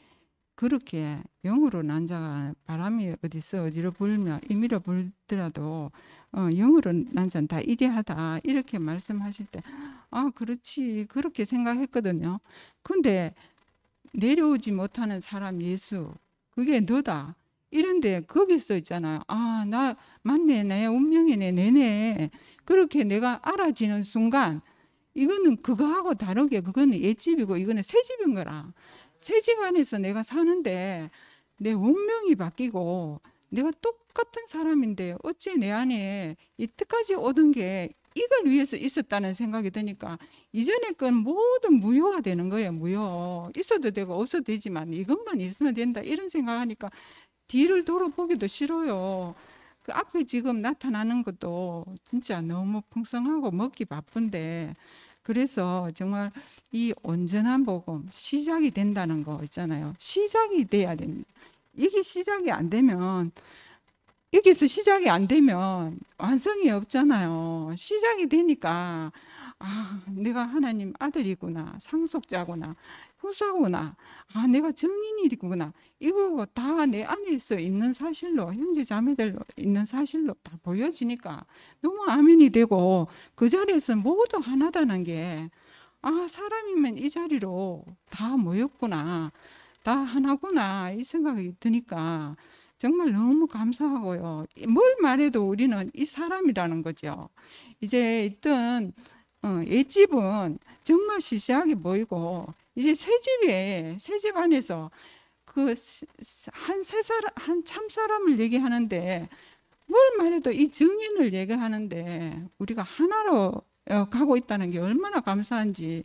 Speaker 11: 그렇게 영으로 난 자가 바람이 어디로 불며 임의로 불더라도 영으로 난 자는 다 이래하다 이렇게 말씀하실 때 그렇지 그렇게 생각했거든요. 근데 내려오지 못하는 사람 예수 그게 너다. 이런데 거기서 있잖아요. 나 맞네. 내 운명이네. 내내. 그렇게 내가 알아지는 순간 이거는 그거하고 다르게 그거는 옛집이고 이거는 새집인 거라. 새집 안에서 내가 사는데 내 운명이 바뀌고 내가 똑같은 사람인데 어째 내 안에 이때까지 얻은 게 이걸 위해서 있었다는 생각이 드니까 이전에 건 모든 무효가 되는 거예요. 무효. 있어도 되고 없어도 되지만 이것만 있으면 된다. 이런 생각하니까 뒤를 돌아보기도 싫어요. 그 앞에 지금 나타나는 것도 진짜 너무 풍성하고 먹기 바쁜데 그래서 정말 이 온전한 복음 시작이 된다는 거 있잖아요. 시작이 돼야 됩니다. 이게 시작이 안 되면 여기서 시작이 안 되면 완성이 없잖아요. 시작이 되니까 내가 하나님 아들이구나, 상속자구나, 후사구나, 내가 증인이구나. 이거 다 내 안에서 있는 사실로 형제 자매들 있는 사실로 다 보여지니까 너무 아멘이 되고 그 자리에서 모두 하나다는 게 사람이면 이 자리로 다 모였구나, 다 하나구나 이 생각이 드니까 정말 너무 감사하고요. 뭘 말해도 우리는 이 사람이라는 거죠. 이제 있던 옛집은 정말 시시하게 보이고 이제 새집 안에서 그 한 참사람을 얘기하는데 뭘 말해도 이 증인을 얘기하는데 우리가 하나로 가고 있다는 게 얼마나 감사한지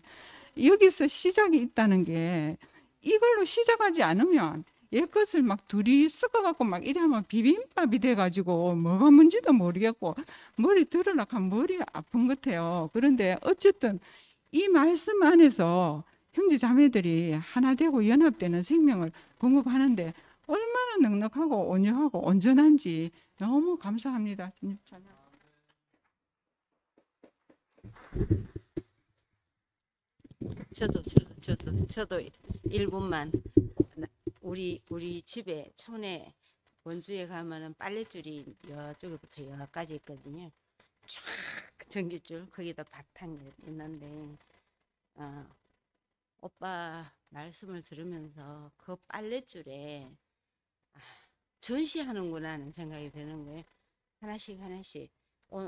Speaker 11: 여기서 시작이 있다는 게 이걸로 시작하지 않으면 옛것을 막 둘이 섞어갖고 막 이래하면 비빔밥이 돼가지고 뭐가 뭔지도 모르겠고 머리 들으려고 하면 머리 아픈 것 같아요. 그런데 어쨌든 이 말씀 안에서 형제 자매들이 하나 되고 연합되는 생명을 공급하는데 얼마나 넉넉하고 온유하고 온전한지 너무 감사합니다. 진짜.
Speaker 14: 저도 1분만 우리 집에 촌에 원주에 가면은 빨랫줄이 여쪽부터 여기까지 있거든요. 쫙 전기줄 거기다 바탕이 있는데 오빠 말씀을 들으면서 그 빨랫줄에 전시하는구나 하는 생각이 드는 거예요. 하나씩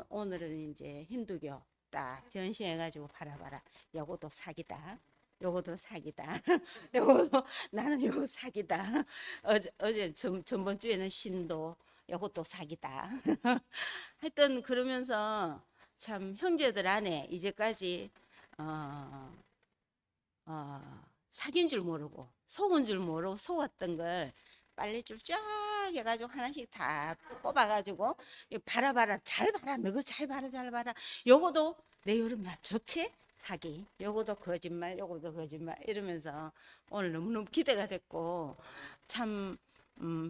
Speaker 14: 오늘은 이제 힌두교 딱 전시해가지고 팔아봐라. 요것도 사기다. 요것도 사기다. 요것도 나는 요거 사기다. 어제 전번 주에는 신도 요것도 사기다. 하여튼 그러면서 참 형제들 안에 이제까지 사귄 줄 모르고 속은 줄 모르고 속았던 걸 빨래줄 쫙 해가지고 하나씩 다 뽑아가지고 봐라 잘 봐라 너거 잘 봐라 요거도 내 여름에 좋지? 사기 요거도 거짓말 이러면서 오늘 너무너무 기대가 됐고 참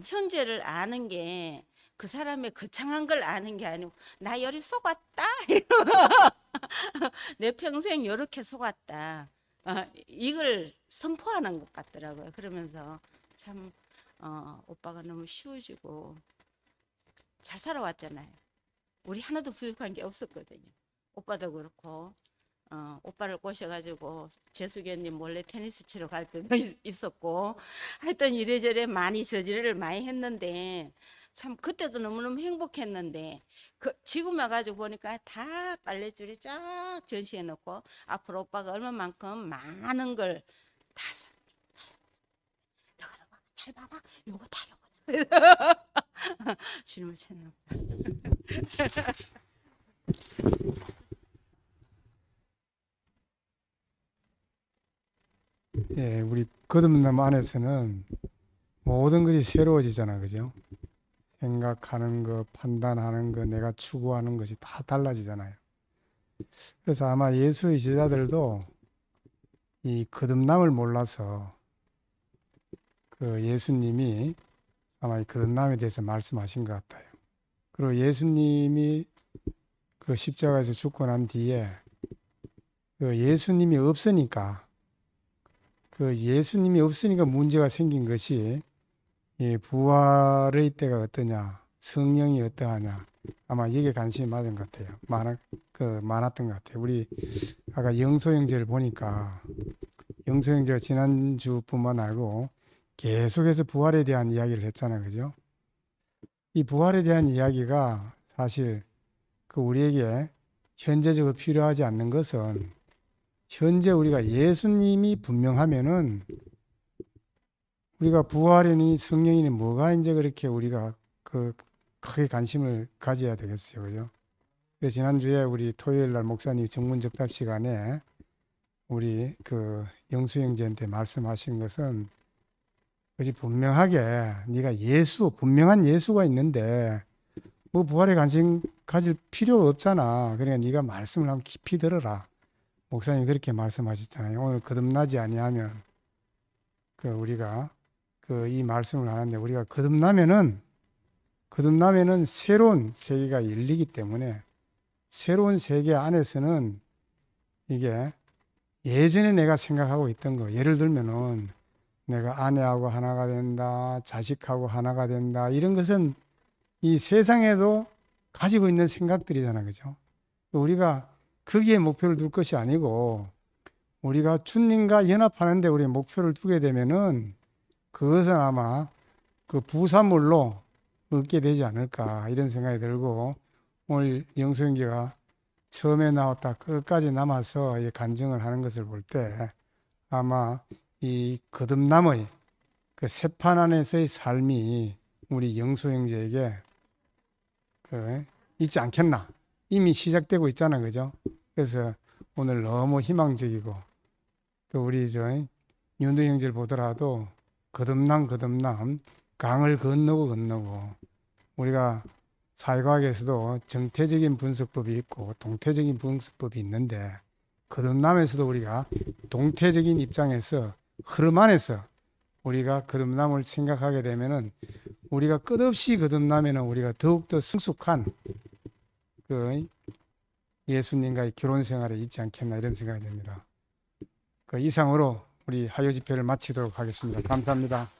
Speaker 14: 현재를 아는 게 그 사람의 거창한 걸 아는 게 아니고 나 요리 속았다 내 평생 요렇게 속았다 이걸 선포하는 것 같더라고요. 그러면서 참 오빠가 너무 쉬워지고 잘 살아왔잖아요. 우리 하나도 부족한 게 없었거든요. 오빠도 그렇고 오빠를 꼬셔가지고 재수교님 몰래 테니스 치러 갈 때도 있었고 하여튼 이래저래 많이 저지를 많이 했는데 참 그때도 너무너무 행복했는데 지금 와가지고 보니까 다 빨랫줄에 쫙 전시해 놓고 앞으로 오빠가 얼마만큼 많은 걸 다 너가 잘 봐라 요거 다 요거 주님을 찬양합니다.
Speaker 10: 예, 우리 거듭남 안에서는 모든 것이 새로워지잖아, 그죠? 생각하는 거, 판단하는 거, 내가 추구하는 것이 다 달라지잖아요. 그래서 아마 예수의 제자들도 이 거듭남을 몰라서 그 예수님이 아마 이 거듭남에 대해서 말씀하신 것 같아요. 그리고 예수님이 그 십자가에서 죽고 난 뒤에 그 예수님이 없으니까 문제가 생긴 것이 이 부활의 때가 어떠냐, 성령이 어떠하냐, 아마 이게 관심이 맞은 것 같아요. 많았던 것 같아요. 우리 아까 영소 형제를 보니까 영소 형제가 지난주뿐만 아니고 계속해서 부활에 대한 이야기를 했잖아요, 그죠? 이 부활에 대한 이야기가 사실 그 우리에게 현재적으로 필요하지 않는 것은 현재 우리가 예수님이 분명하면은 우리가 부활이니 성령이니 뭐가 이제 그렇게 우리가 그 크게 관심을 가져야 되겠어요, 그죠? 그래서 지난주에 우리 토요일 날 목사님 정문접답 시간에 우리 그 영수 형제한테 말씀하신 것은 그것이 분명하게 네가 분명한 예수가 있는데 뭐 부활에 관심 가질 필요가 없잖아. 그러니까 네가 말씀을 한번 깊이 들어라. 목사님 그렇게 말씀하셨잖아요. 오늘 거듭나지 아니하면 우리가 이 말씀을 하는데 우리가 거듭나면은 새로운 세계가 열리기 때문에 새로운 세계 안에서는 이게 예전에 내가 생각하고 있던 거, 예를 들면은 내가 아내하고 하나가 된다, 자식하고 하나가 된다, 이런 것은 이 세상에도 가지고 있는 생각들이잖아, 그죠? 우리가 거기에 목표를 둘 것이 아니고 우리가 주님과 연합하는데 우리 목표를 두게 되면은 그것은 아마 그 부산물로 얻게 되지 않을까 이런 생각이 들고, 오늘 영수 형제가 처음에 나왔다 끝까지 남아서 간증을 하는 것을 볼 때 아마 이 거듭남의 그 새판 안에서의 삶이 우리 영수 형제에게 있지 않겠나. 이미 시작되고 있잖아, 그죠? 그래서 오늘 너무 희망적이고, 또 우리 윤도 형제를 보더라도 거듭남 강을 건너고 우리가 사회과학에서도 정태적인 분석법이 있고 동태적인 분석법이 있는데 거듭남에서도 우리가 동태적인 입장에서 흐름 안에서 우리가 거듭남을 생각하게 되면은 우리가 끝없이 거듭나면은 우리가 더욱더 성숙한 그 예수님과의 결혼 생활에 있지 않겠나 이런 생각이 듭니다. 그 이상으로 우리 하요 집회를 마치도록 하겠습니다. 감사합니다.